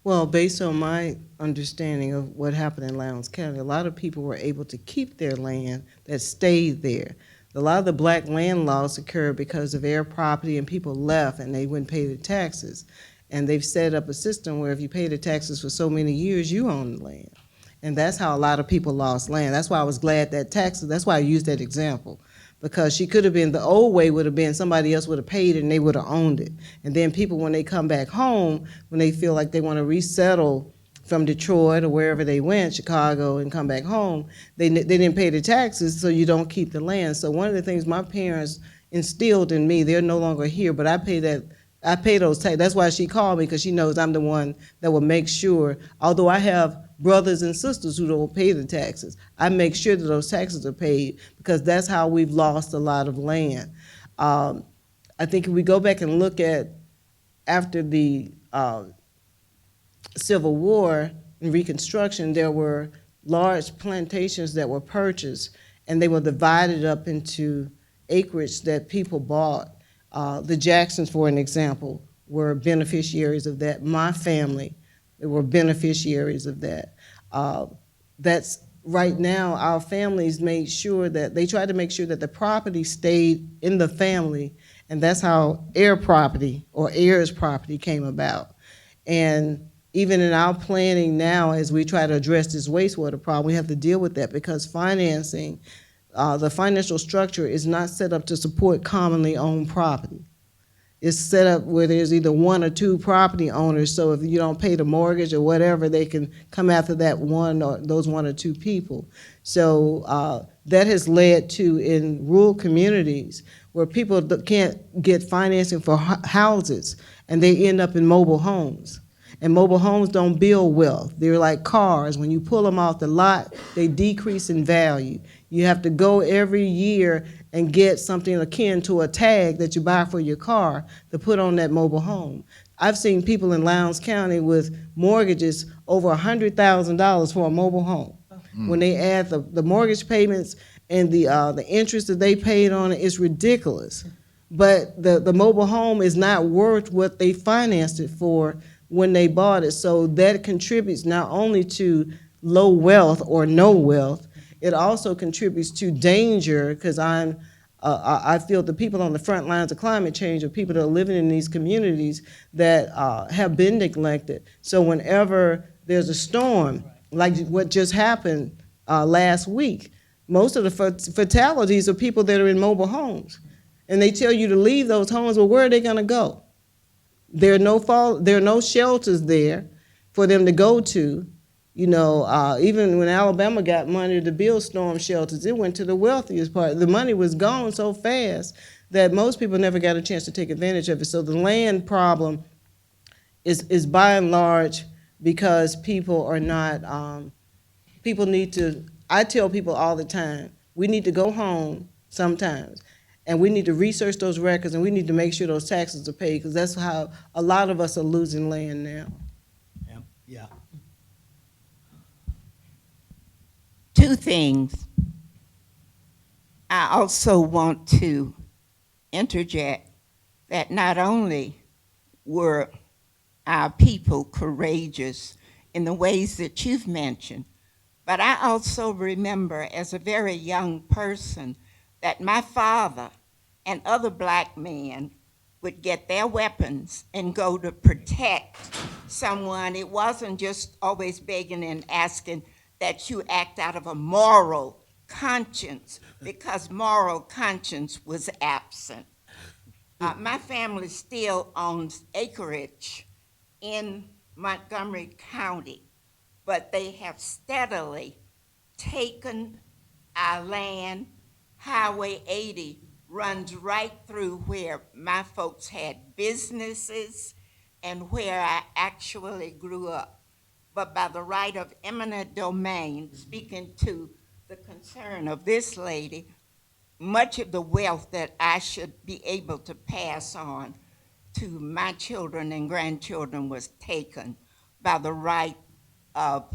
A: Well, based on my understanding of what happened in Lowndes County, a lot of people were able to keep their land that stayed there. A lot of the black land laws occurred because of air property and people left and they wouldn't pay the taxes. And they've set up a system where if you pay the taxes for so many years, you own the land. And that's how a lot of people lost land. That's why I was glad that taxes, that's why I used that example. Because she could have been, the old way would have been somebody else would have paid it and they would have owned it. And then people, when they come back home, when they feel like they want to resettle from Detroit or wherever they went, Chicago, and come back home, they didn't pay the taxes, so you don't keep the land. So one of the things my parents instilled in me, they're no longer here, but I pay those taxes. That's why she called me, because she knows I'm the one that will make sure, although I have brothers and sisters who don't pay the taxes, I make sure that those taxes are paid, because that's how we've lost a lot of land. I think if we go back and look at after the Civil War and Reconstruction, there were large plantations that were purchased, and they were divided up into acreage that people bought. The Jacksons, for an example, were beneficiaries of that. My family, they were beneficiaries of that. That's right now, our families made sure that, they tried to make sure that the property stayed in the family, and that's how heir property or heirs property came about. And even in our planning now, as we try to address this wastewater problem, we have to deal with that, because financing, the financial structure is not set up to support commonly owned property. It's set up where there's either one or two property owners, so if you don't pay the mortgage or whatever, they can come after that one or those one or two people. So that has led to, in rural communities, where people can't get financing for houses, and they end up in mobile homes. And mobile homes don't build wealth. They're like cars. When you pull them off the lot, they decrease in value. You have to go every year and get something akin to a tag that you buy for your car to put on that mobile home. I've seen people in Lowndes County with mortgages over $100,000 for a mobile home. When they add the mortgage payments and the interest that they paid on it, it's ridiculous. But the mobile home is not worth what they financed it for when they bought it. So that contributes not only to low wealth or no wealth, it also contributes to danger, because I feel the people on the front lines of climate change are people that are living in these communities that have been neglected. So whenever there's a storm, like what just happened last week, most of the fatalities are people that are in mobile homes. And they tell you to leave those homes, well, where are they gonna go? There are no shelters there for them to go to. You know, even when Alabama got money to build storm shelters, it went to the wealthiest part. The money was gone so fast that most people never got a chance to take advantage of it. So the land problem is by and large because people are not, people need to, I tell people all the time, we need to go home sometimes, and we need to research those records, and we need to make sure those taxes are paid, because that's how a lot of us are losing land now.
B: Yeah.
G: Two things. I also want to interject that not only were our people courageous in the ways that you've mentioned, but I also remember as a very young person that my father and other black men would get their weapons and go to protect someone. It wasn't just always begging and asking that you act out of a moral conscience, because moral conscience was absent. My family still owns acreage in Montgomery County, but they have steadily taken our land. Highway 80 runs right through where my folks had businesses and where I actually grew up. But by the right of eminent domain, speaking to the concern of this lady, much of the wealth that I should be able to pass on to my children and grandchildren was taken by the right of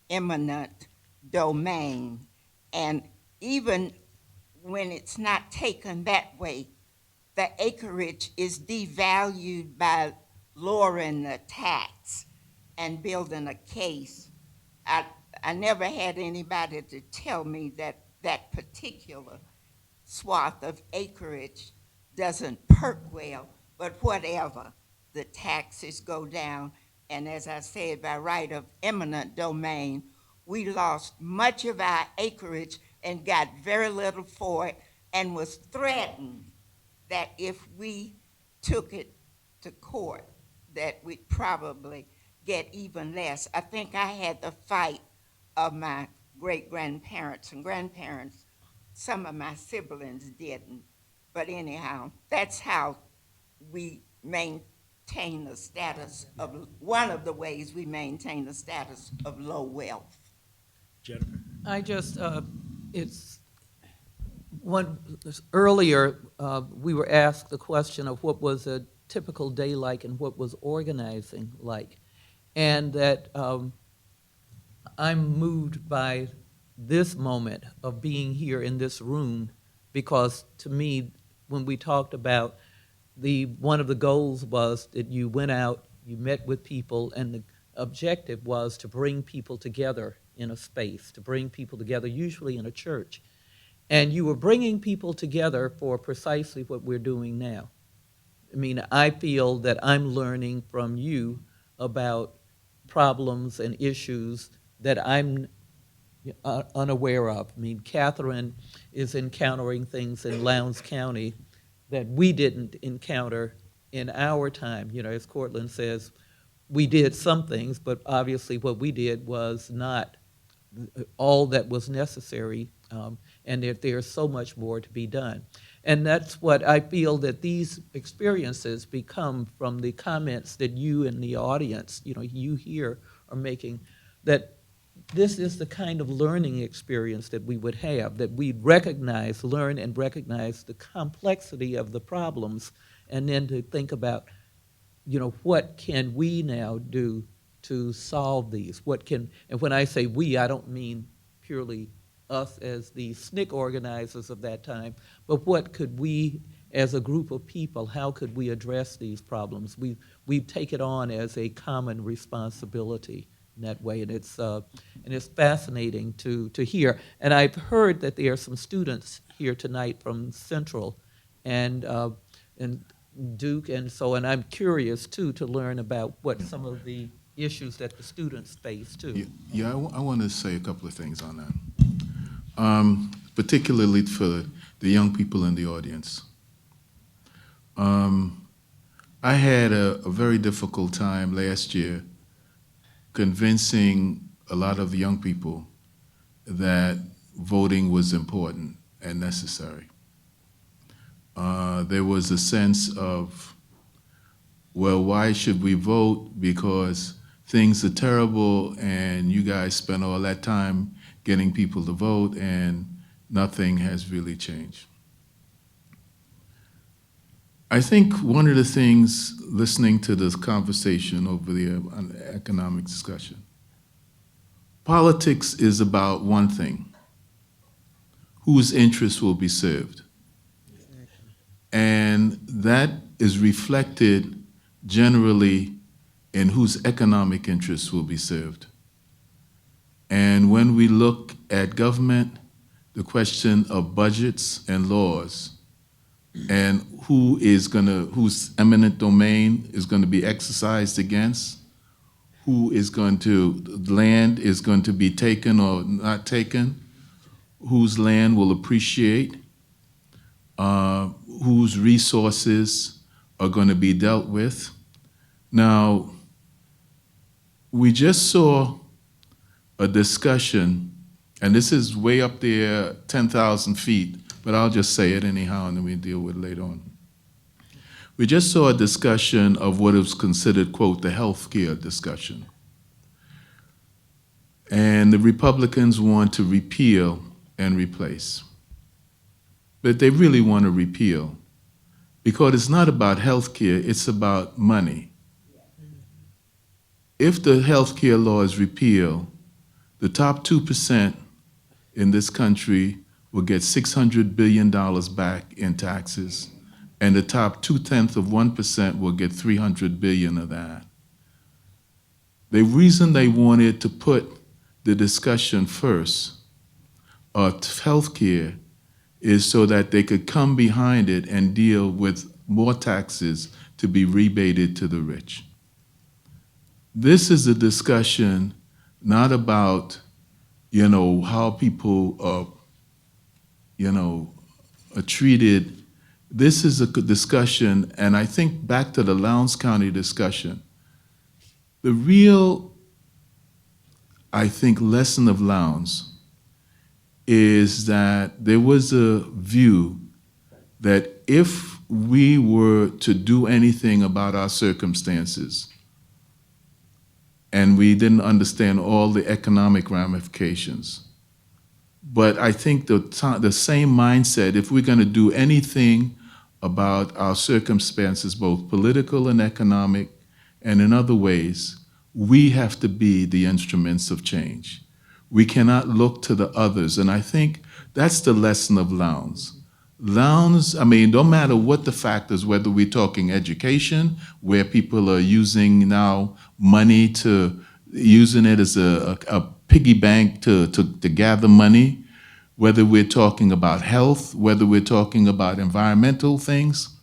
G: eminent domain. And even when it's not taken that way, the acreage is devalued by lowering the tax and building a case. I never had anybody to tell me that that particular swath of acreage doesn't perk well, but whatever, the taxes go down. And as I said, by right of eminent domain, we lost much of our acreage and got very little for it, and was threatened that if we took it to court, that we'd probably get even less. I think I had the fight of my great-grandparents and grandparents. Some of my siblings didn't. But anyhow, that's how we maintain the status of, one of the ways we maintain the status of low wealth.
B: Jennifer?
C: I just, earlier, we were asked the question of what was a typical day like and what was organizing like. And that I'm moved by this moment of being here in this room, because to me, when we talked about one of the goals was that you went out, you met with people, and the objective was to bring people together in a space, to bring people together, usually in a church. And you were bringing people together for precisely what we're doing now. I mean, I feel that I'm learning from you about problems and issues that I'm unaware of. I mean, Catherine is encountering things in Lowndes County that we didn't encounter in our time, as Courtland says, we did some things, but obviously what we did was not all that was necessary, and that there's so much more to be done. And that's what I feel that these experiences become from the comments that you and the audience, you here are making, that this is the kind of learning experience that we would have, that we learn and recognize the complexity of the problems, and then to think about, what can we now do to solve these? And when I say we, I don't mean purely us as the SNCC organizers of that time, but what could we, as a group of people, how could we address these problems? We take it on as a common responsibility in that way, and it's fascinating to hear. And I've heard that there are some students here tonight from Central and Duke, and I'm curious too to learn about what some of the issues that the students face too.
F: Yeah, I want to say a couple of things on that. Particularly for the young people in the audience. I had a very difficult time last year convincing a lot of young people that voting was important and necessary. There was a sense of, well, why should we vote? Because things are terrible and you guys spend all that time getting people to vote and nothing has really changed. I think one of the things, listening to this conversation over the economic discussion, politics is about one thing: whose interests will be served. And that is reflected generally in whose economic interests will be served. And when we look at government, the question of budgets and laws, and whose eminent domain is going to be exercised against, land is going to be taken or not taken, whose land will appreciate, whose resources are going to be dealt with. Now, we just saw a discussion, and this is way up there, 10,000 feet, but I'll just say it anyhow and then we deal with it later on. We just saw a discussion of what is considered, quote, the healthcare discussion. And the Republicans want to repeal and replace. But they really want to repeal because it's not about healthcare, it's about money. If the healthcare law is repealed, the top 2% in this country will get $600 billion back in taxes, and the top 0.2% will get $300 billion of that. The reason they wanted to put the discussion first of healthcare is so that they could come behind it and deal with more taxes to be rebated to the rich. This is a discussion not about, how people are treated. This is a discussion, and I think back to the Lowndes County discussion. The real, I think, lesson of Lowndes is that there was a view that if we were to do anything about our circumstances, and we didn't understand all the economic ramifications, but I think the same mindset, if we're going to do anything about our circumstances, both political and economic, and in other ways, we have to be the instruments of change. We cannot look to the others, and I think that's the lesson of Lowndes. Lowndes, no matter what the factors, whether we're talking education, where people are using now money using it as a piggy bank to gather money, whether we're talking about health, whether we're talking about environmental things,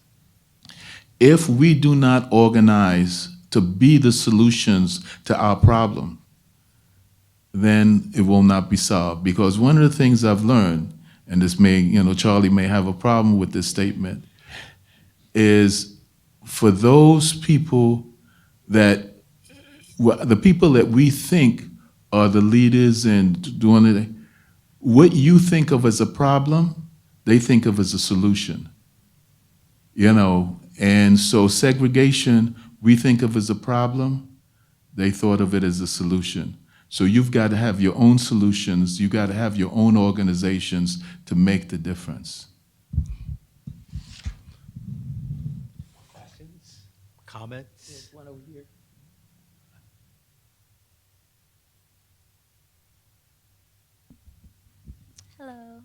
F: if we do not organize to be the solutions to our problem, then it will not be solved. Because one of the things I've learned, and this may, Charlie may have a problem with this statement, is for those people that, the people that we think are the leaders and doing it, what you think of as a problem, they think of as a solution. You know, and so segregation, we think of as a problem, they thought of it as a solution. So you've got to have your own solutions, you got to have your own organizations to make the difference.
B: Questions? Comments?
C: There's one over here.
J: Hello.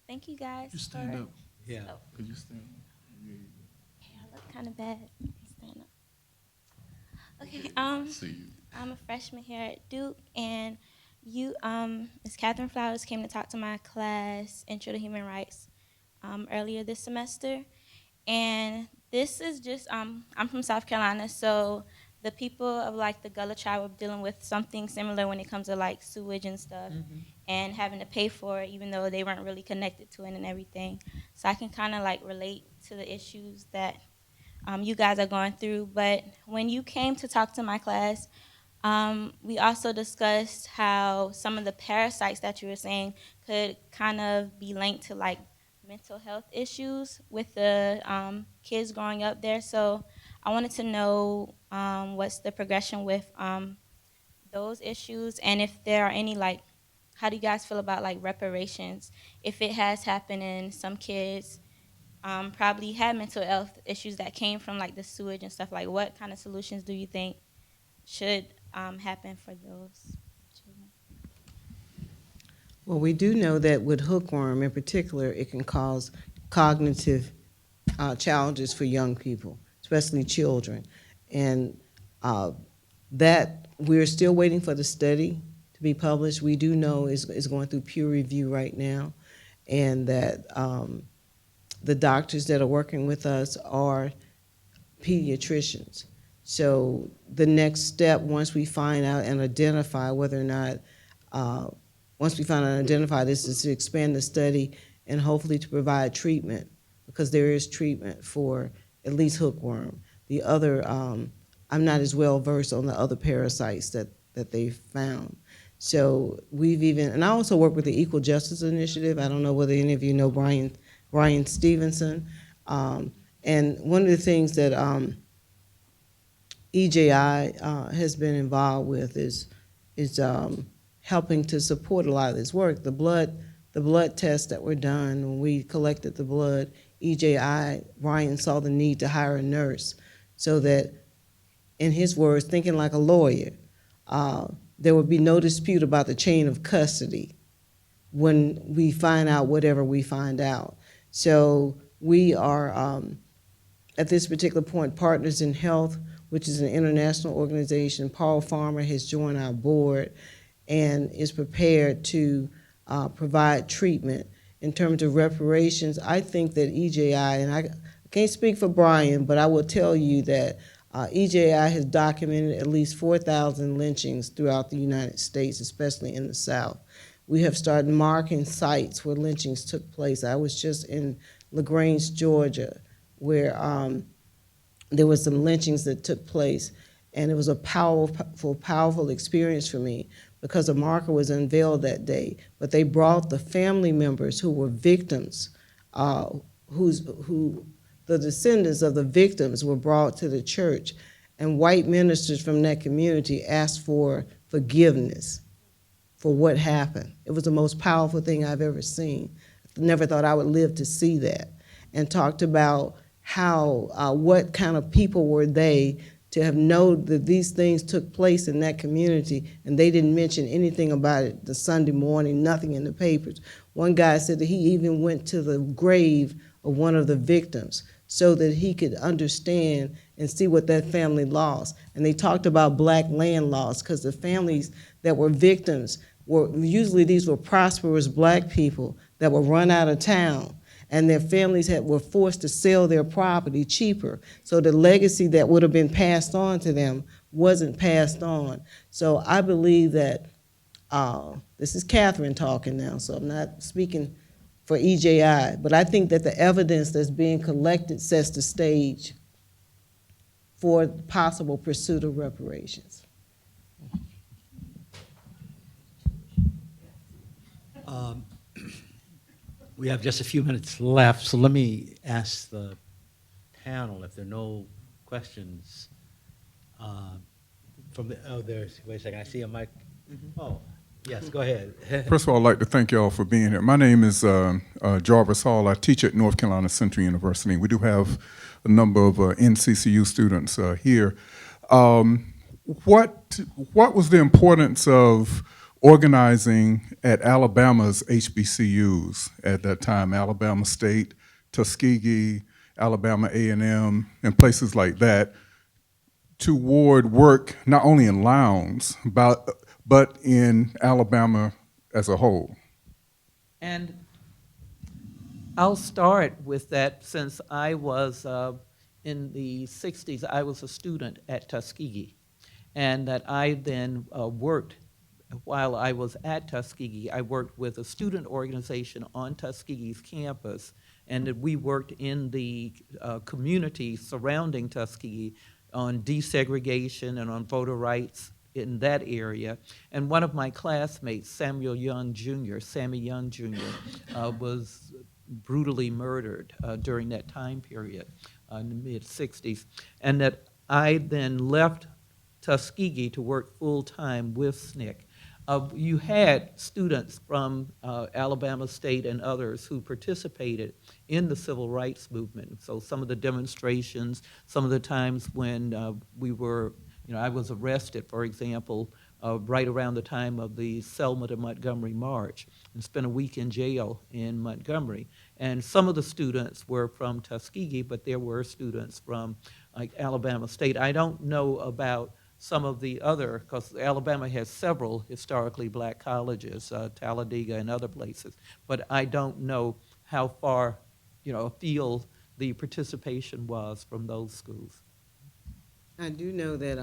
J: Thank you guys.
F: Could you stand
J: for,
F: up?
B: Yeah.
J: Oh,
F: Could you stand up?
J: okay, I look kind of bad. Stand up. Okay.
F: See you.
J: I'm a freshman here at Duke, and you, Ms. Catherine Flowers, came to talk to my class, Intro to Human Rights, earlier this semester, and this is just, I'm from South Carolina, so the people of like the Gullah tribe are dealing with something similar when it comes to like sewage and stuff, and having to pay for it even though they weren't really connected to it and everything. So I can kind of like relate to the issues that you guys are going through. But when you came to talk to my class, we also discussed how some of the parasites that you were saying could kind of be linked to like mental health issues with the kids growing up there. So I wanted to know what's the progression with those issues, and if there are any, like, how do you guys feel about like reparations? If it has happened and some kids probably had mental health issues that came from like the sewage and stuff, like what kind of solutions do you think should happen for those children?
A: Well, we do know that with hookworm in particular, it can cause cognitive challenges for young people, especially children. And that we're still waiting for the study to be published. We do know is going through peer review right now, and that the doctors that are working with us are pediatricians. So the next step, once we find out and identify whether or not, once we find out and identify this, is to expand the study and hopefully to provide treatment, because there is treatment for at least hookworm. The other, I'm not as well versed on the other parasites that they've found. So we've even, and I also work with the Equal Justice Initiative. I don't know whether any of you know Brian Stevenson. And one of the things that EJI has been involved with is helping to support a lot of this work. The blood tests that were done, when we collected the blood, EJI, Brian saw the need to hire a nurse so that, in his words, thinking like a lawyer, there would be no dispute about the chain of custody when we find out whatever we find out. So we are, at this particular point, Partners in Health, which is an international organization. Paul Farmer has joined our board and is prepared to provide treatment. In terms of reparations, I think that EJI, and I can't speak for Brian, but I will tell you that EJI has documented at least 4,000 lynchings throughout the United States, especially in the South. We have started marking sites where lynchings took place. I was just in LaGrange, Georgia, where there was some lynchings that took place, and it was a powerful experience for me, because a marker was unveiled that day, but they brought the family members who were victims, the descendants of the victims were brought to the church, and white ministers from that community asked for forgiveness for what happened. It was the most powerful thing I've ever seen. Never thought I would live to see that. And talked about how, what kind of people were they to have known that these things took place in that community, and they didn't mention anything about it the Sunday morning, nothing in the papers. One guy said that he even went to the grave of one of the victims so that he could understand and see what that family lost. And they talked about black land loss, because the families that were victims were, usually these were prosperous black people that were run out of town, and their families were forced to sell their property cheaper. So the legacy that would have been passed on to them wasn't passed on. So I believe that, this is Catherine talking now, so I'm not speaking for EJI, but I think that the evidence that's being collected sets the stage for possible pursuit of reparations.
B: We have just a few minutes left, so let me ask the panel if there are no questions from the, oh, there's, wait a second, I see a mic. Oh, yes, go ahead.
K: First of all, I'd like to thank you all for being here. My name is Jarvis Hall. I teach at North Carolina Central University. We do have a number of NCCU students here. What was the importance of organizing at Alabama's HBCUs at that time, Alabama State, Tuskegee, Alabama A&M, and places like that, toward work not only in Lowndes, but in Alabama as a whole?
C: And I'll start with that since I was, in the 60s, I was a student at Tuskegee. And that I then worked, while I was at Tuskegee, I worked with a student organization on Tuskegee's campus, and that we worked in the community surrounding Tuskegee on desegregation and on voter rights in that area. And one of my classmates, Sammy Young Jr., was brutally murdered during that time period in the mid-60s. And that I then left Tuskegee to work full-time with SNCC. You had students from Alabama State and others who participated in the civil rights movement. So some of the demonstrations, some of the times when we were, I was arrested, for example, right around the time of the Selma to Montgomery March and spent a week in jail in Montgomery. And some of the students were from Tuskegee, but there were students from like Alabama State. I don't know about some of the other, because Alabama has several historically black colleges, Talladega and other places, but I don't know how far, afield the participation was from those schools.
A: I do know that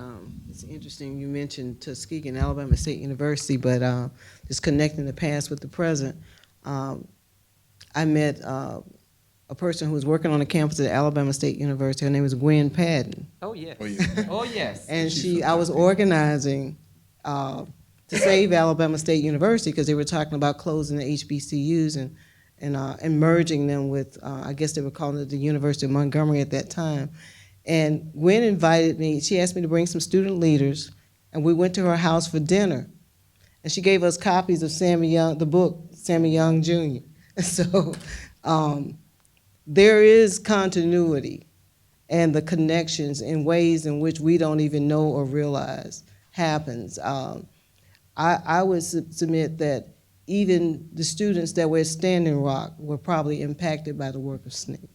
A: it's interesting you mentioned Tuskegee and Alabama State University, but just connecting the past with the present, I met a person who was working on the campus at Alabama State University. Her name was Gwen Padden.
C: Oh, yes.
K: Oh, yeah.
C: Oh, yes.
A: And I was organizing to save Alabama State University because they were talking about closing the HBCUs and merging them with, I guess they were calling it the University of Montgomery at that time. And Gwen invited me, she asked me to bring some student leaders, and we went to her house for dinner. And she gave us copies of Sammy Young, the book, Sammy Young Jr. So there is continuity and the connections in ways in which we don't even know or realize happens. I would submit that even the students that were at Standing Rock were probably impacted by the work of SNCC.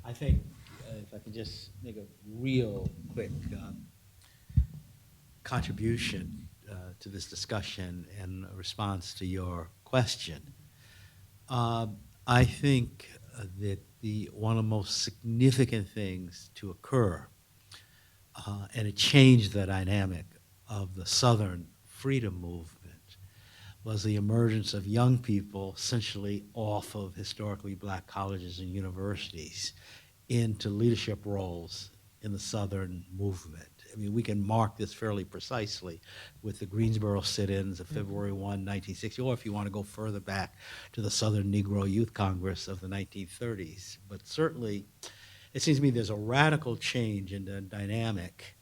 B: I think if I could just make a real quick contribution to this discussion in response to your question. I think that one of the most significant things to occur, and it changed the dynamic of the Southern freedom movement, was the emergence of young people essentially off of historically black colleges and universities into leadership roles in the Southern movement. I mean, we can mark this fairly precisely with the Greensboro sit-ins of February 1, 1960, or if you want to go further back to the Southern Negro Youth Congress of the 1930s. But certainly, it seems to me there's a radical change in the dynamic,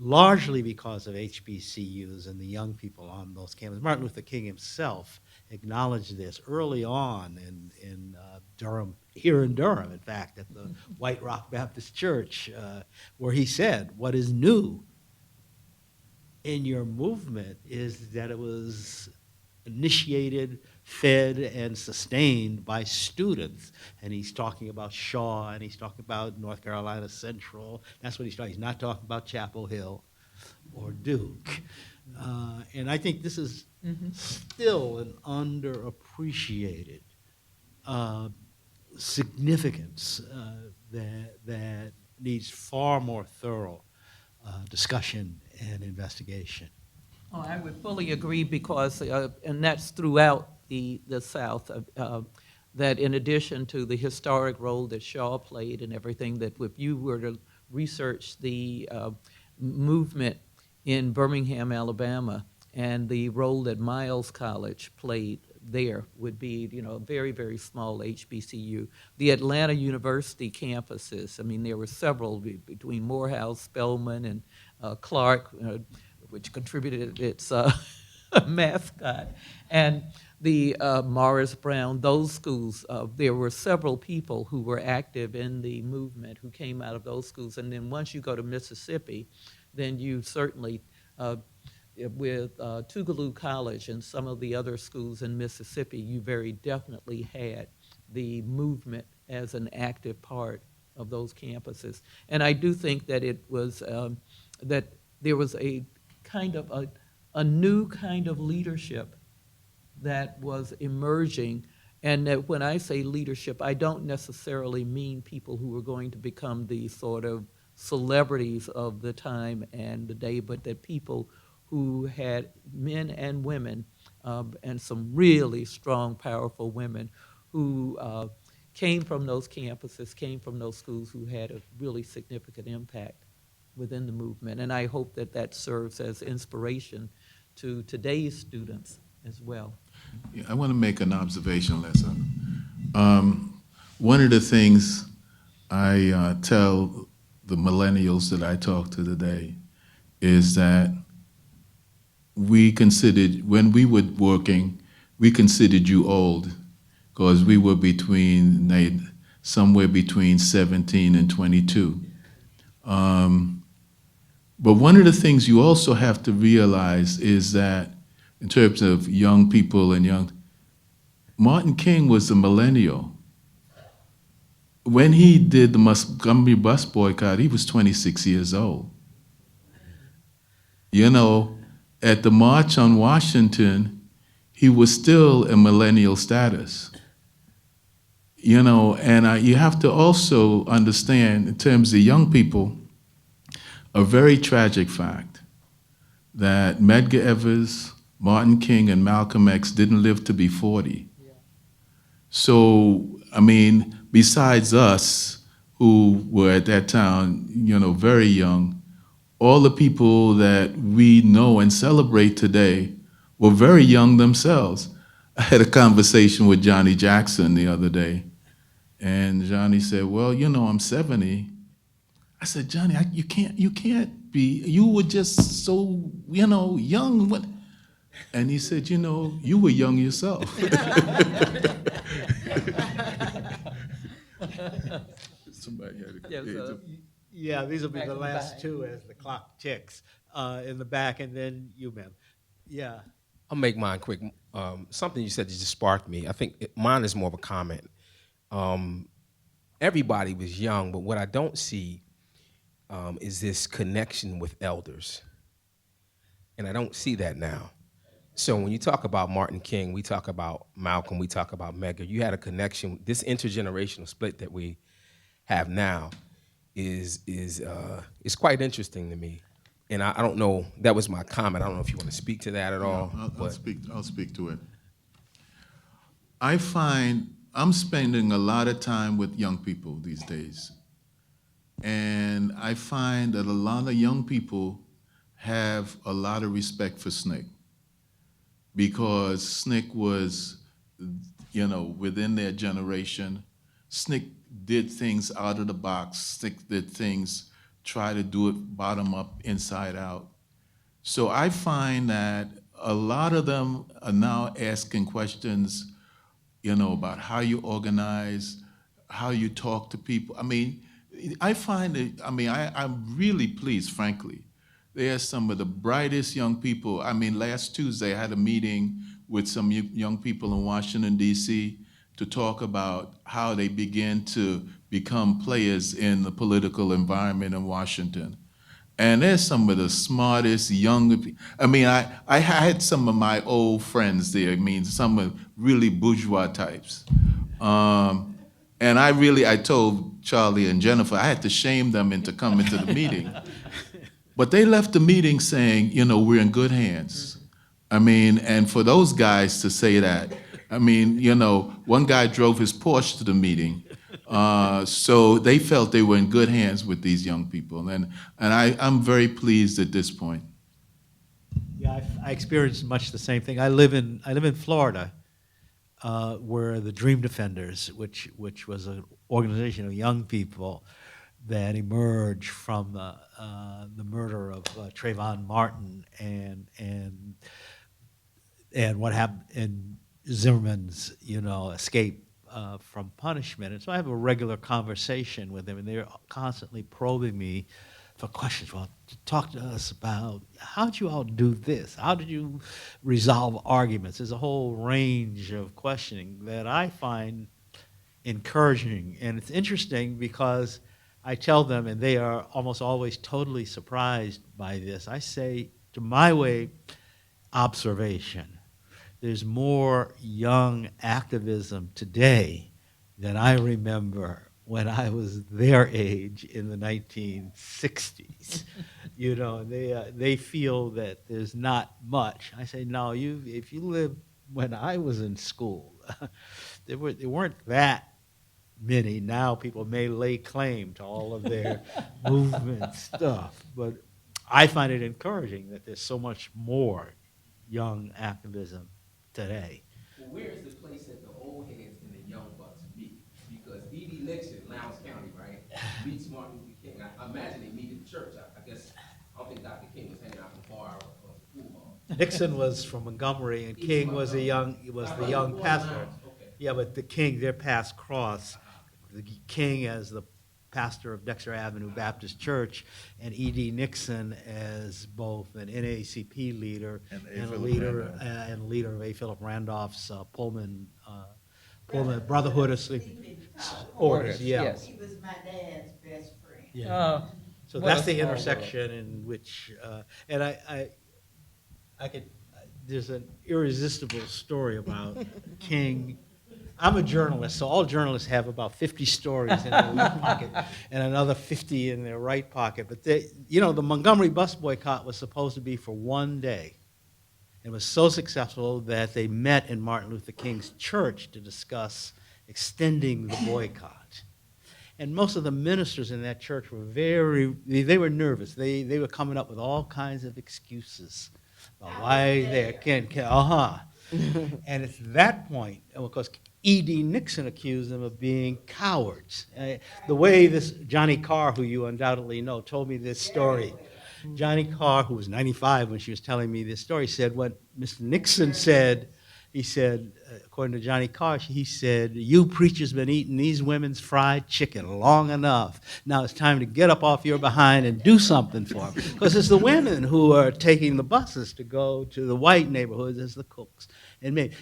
B: largely because of HBCUs and the young people on those campuses. Martin Luther King himself acknowledged this early on in Durham, here in Durham, in fact, at the White Rock Baptist Church, where he said, what is new in your movement is that it was initiated, fed, and sustained by students. And he's talking about Shaw, and he's talking about North Carolina Central. That's what he's talking. He's not talking about Chapel Hill or Duke. And I think this is still an underappreciated significance that needs far more thorough discussion and investigation.
C: Oh, I would fully agree because, and that's throughout the South. that in addition to the historic role that Shaw played and everything, that if you were to research the movement in Birmingham, Alabama, and the role that Miles College played there would be, a very, very small HBCU. The Atlanta University campuses, I mean, there were several between Morehouse, Spelman, and Clark, which contributed its mascot, and the Morris Brown, those schools, there were several people who were active in the movement who came out of those schools. And then once you go to Mississippi, then you certainly, with Tougaloo College and some of the other schools in Mississippi, you very definitely had the movement as an active part of those campuses. And I do think that it was, that there was a kind of a new kind of leadership that was emerging. And that when I say leadership, I don't necessarily mean people who were going to become the sort of celebrities of the time and the day, but that people who had men and women, and some really strong, powerful women who came from those campuses, came from those schools, who had a really significant impact within the movement. And I hope that that serves as inspiration to today's students as well.
F: Yeah, I want to make an observation, Lessa. One of the things I tell the millennials that I talk to today is that we considered, when we were working, we considered you old because we were somewhere between 17 and 22. But one of the things you also have to realize is that in terms of young people and Martin King was a millennial. When he did the Montgomery bus boycott, he was 26 years old. At the March on Washington, he was still in millennial status. And you have to also understand, in terms of young people, a very tragic fact that Medgar Evers, Martin King, and Malcolm X didn't live to be 40. Yeah. So, besides us, who were at that time, very young, all the people that we know and celebrate today were very young themselves. I had a conversation with Johnny Jackson the other day, and Johnny said, well, I'm 70. I said, Johnny, you can't be, you were just so, young. And he said, you were young yourself. Somebody had a
B: Yeah, these will be the last two as the clock ticks in the back, and then you, ma'am. Yeah.
L: I'll make mine quick. Something you said that just sparked me. I think mine is more of a comment. Everybody was young, but what I don't see is this connection with elders. And I don't see that now. So when you talk about Martin King, we talk about Malcolm, we talk about Medgar, you had a connection. This intergenerational split that we have now is quite interesting to me. And I don't know, that was my comment. I don't know if you want to speak to that at all.
F: I'll speak to it. I find I'm spending a lot of time with young people these days. And I find that a lot of young people have a lot of respect for SNCC because SNCC was, within their generation. SNCC did things out of the box. SNCC did things, try to do it bottom up, inside out. So I find that a lot of them are now asking questions, about how you organize, how you talk to people. I find it, I'm really pleased, frankly. They are some of the brightest young people. Last Tuesday I had a meeting with some young people in Washington, D.C. to talk about how they begin to become players in the political environment in Washington. And they're some of the smartest, younger people. I had some of my old friends there, some of really bourgeois types. And I told Charlie and Jennifer, I had to shame them into coming to the meeting. But they left the meeting saying, we're in good hands. And for those guys to say that, I mean, you know, one guy drove his Porsche to the meeting, so they felt they were in good hands with these young people, and I'm very pleased at this point.
B: Yeah, I experienced much the same thing. I live in Florida, where the Dream Defenders, which was an organization of young people that emerged from the murder of Trayvon Martin and what happened in Zimmerman's, escape from punishment. And so I have a regular conversation with them, and they're constantly probing me for questions. Well, talk to us about how did you all do this? How did you resolve arguments? There's a whole range of questioning that I find encouraging. And it's interesting because I tell them, and they are almost always totally surprised by this. I say, to my way, observation. There's more young activism today than I remember when I was their age in the 1960s. They feel that there's not much. I say, no, if you lived when I was in school, there weren't that many. Now people may lay claim to all of their movement stuff, but I find it encouraging that there's so much more young activism today.
L: Well, where is the place that the old heads and the young bucks meet? Because E.D. Nixon, Lowndes County, right, meets Martin Luther King. I imagine they meet in church. I guess I don't think Dr. King was hanging out in the bar or the pool hall.
B: Nixon was from Montgomery, and King was the young pastor.
L: Okay.
B: Yeah, but the King, their paths cross. The King as the pastor of Dexter Avenue Baptist Church, and E.D. Nixon as both an NAACP leader and a leader of A. Philip Randolph's Pullman Brotherhood of Sleeping Orders. Yeah.
C: Yes.
G: He was my dad's best friend.
B: Yeah. So
C: What
B: that's
C: a
B: the
C: small
B: intersection in which, and I could. There's an irresistible story about King. I'm a journalist, so all journalists have about 50 stories in their left pocket and another 50 in their right pocket. But the Montgomery bus boycott was supposed to be for one day. It was so successful that they met in Martin Luther King's church to discuss extending the boycott. And most of the ministers in that church were they were nervous. They were coming up with all kinds of excuses about why they can't. And it's that point, of course, E.D. Nixon accused them of being cowards. The way this Johnny Carr, who you undoubtedly know, told me this story. Johnny Carr, who was 95 when she was telling me this story, said what Mr. Nixon said. He said, according to Johnny Carr, he said, "You preachers been eating these women's fried chicken long enough. Now it's time to get up off your behind and do something for them." Because it's the women who are taking the buses to go to the white neighborhoods as the cooks and maids.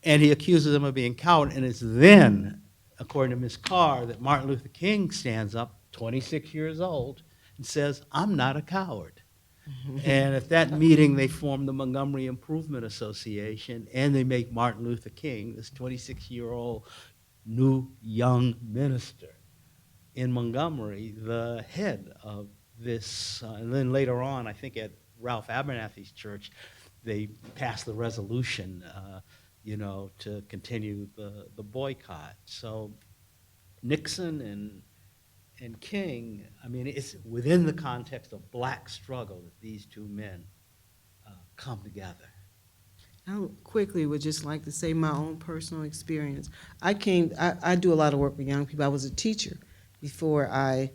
B: And he accuses them of being coward. And it's then, according to Ms. Carr, that Martin Luther King stands up, 26 years old, and says, "I'm not a coward." And at that meeting, they form the Montgomery Improvement Association, and they make Martin Luther King, this 26-year-old new young minister in Montgomery, the head of this. And then later on, I think at Ralph Abernathy's church, they passed the resolution to continue the boycott. So Nixon and King, I mean, it's within the context of black struggle that these two men come together.
A: I quickly would just like to say my own personal experience. I do a lot of work with young people. I was a teacher before I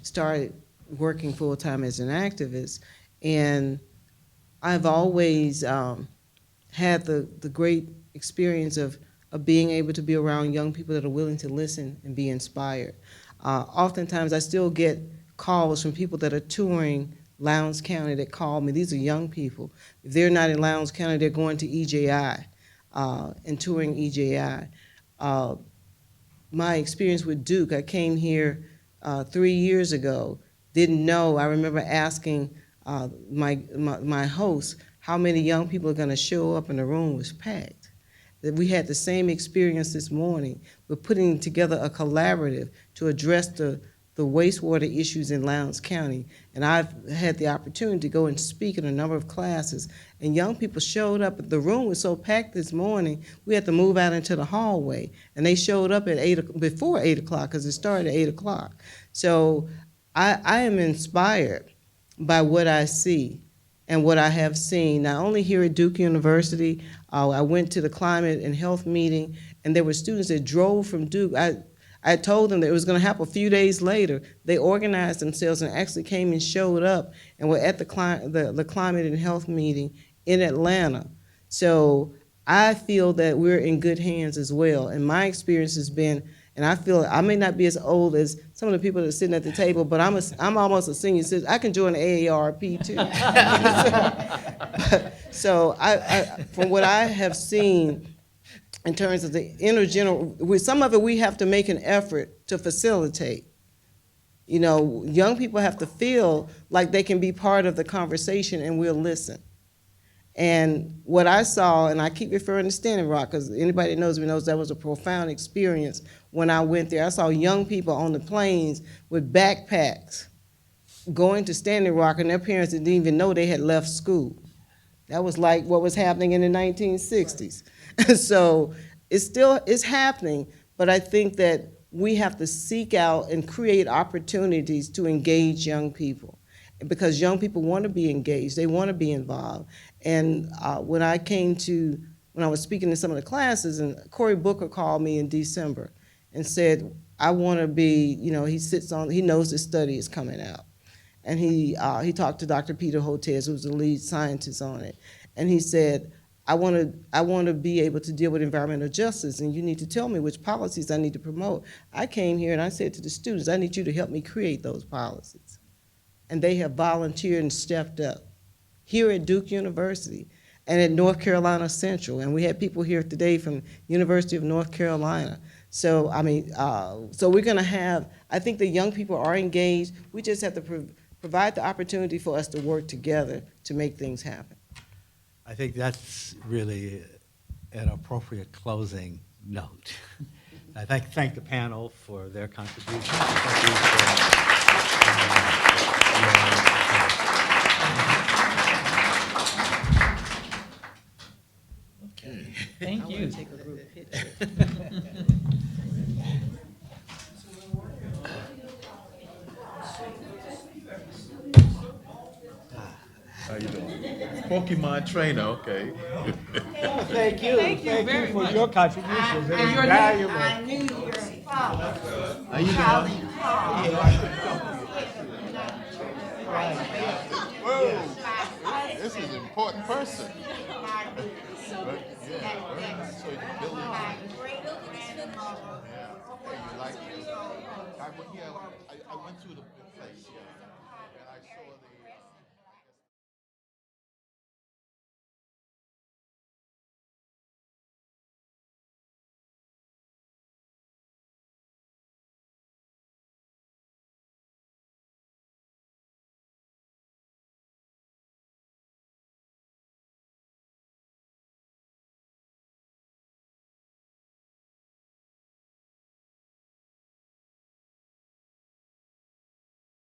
A: started working full-time as an activist, and I've always had the great experience of being able to be around young people that are willing to listen and be inspired. Oftentimes I still get calls from people that are touring Lowndes County that call me. These are young people. If they're not in Lowndes County, they're going to EJI and touring EJI. My experience with Duke, I came here 3 years ago, didn't know. I remember asking my host how many young people are going to show up, and the room was packed. That we had the same experience this morning. We're putting together a collaborative to address the the wastewater issues in Lowndes County. And I've had the opportunity to go and speak in a number of classes. And young people showed up. The room was so packed this morning, we had to move out into the hallway. And they showed up at before 8 o'clock, because it started at 8 o'clock. So I am inspired by what I see and what I have seen, not only here at Duke University. I went to the climate and health meeting, and there were students that drove from Duke. I told them that it was going to happen a few days later. They organized themselves and actually came and showed up and were at the climate and health meeting in Atlanta. So I feel that we're in good hands as well. And my experience has been, and I feel I may not be as old as some of the people that are sitting at the table, but I'm almost a senior citizen. I can join the AARP too. So I, from what I have seen, in terms of the with some of it we have to make an effort to facilitate. You know, young people have to feel like they can be part of the conversation and we'll listen. And what I saw, and I keep referring to Standing Rock, because anybody that knows me knows that was a profound experience when I went there. I saw young people on the planes with backpacks going to Standing Rock, and their parents didn't even know they had left school. That was like what was happening in the 1960s. So it's happening, but I think that we have to seek out and create opportunities to engage young people, because young people want to be engaged, they want to be involved. And when I was speaking to some of the classes, and Cory Booker called me in December and said, I want to be, he knows this study is coming out. And he talked to Dr. Peter Hotez, who's the lead scientist on it. And he said, I want to be able to deal with environmental justice, and you need to tell me which policies I need to promote. I came here and I said to the students, I need you to help me create those policies. And they have volunteered and stepped up here at Duke University and at North Carolina Central. And we had people here today from University of North Carolina. So, so we're gonna have, I think the young people are engaged. We just have to provide the opportunity for us to work together to make things happen.
B: I think that's really an appropriate closing note. I thank the panel for their contribution.
C: Okay. Thank you.
A: Take a group picture.
F: How you doing? Pokemon trainer, okay.
B: Oh, thank you. Thank you very much for your contributions. It is valuable.
G: I knew your father.
F: How you doing? Whoa, this is an important person. But, yeah, very nice. So you're building. Yeah. Hey, you like it? I went through the place, yeah.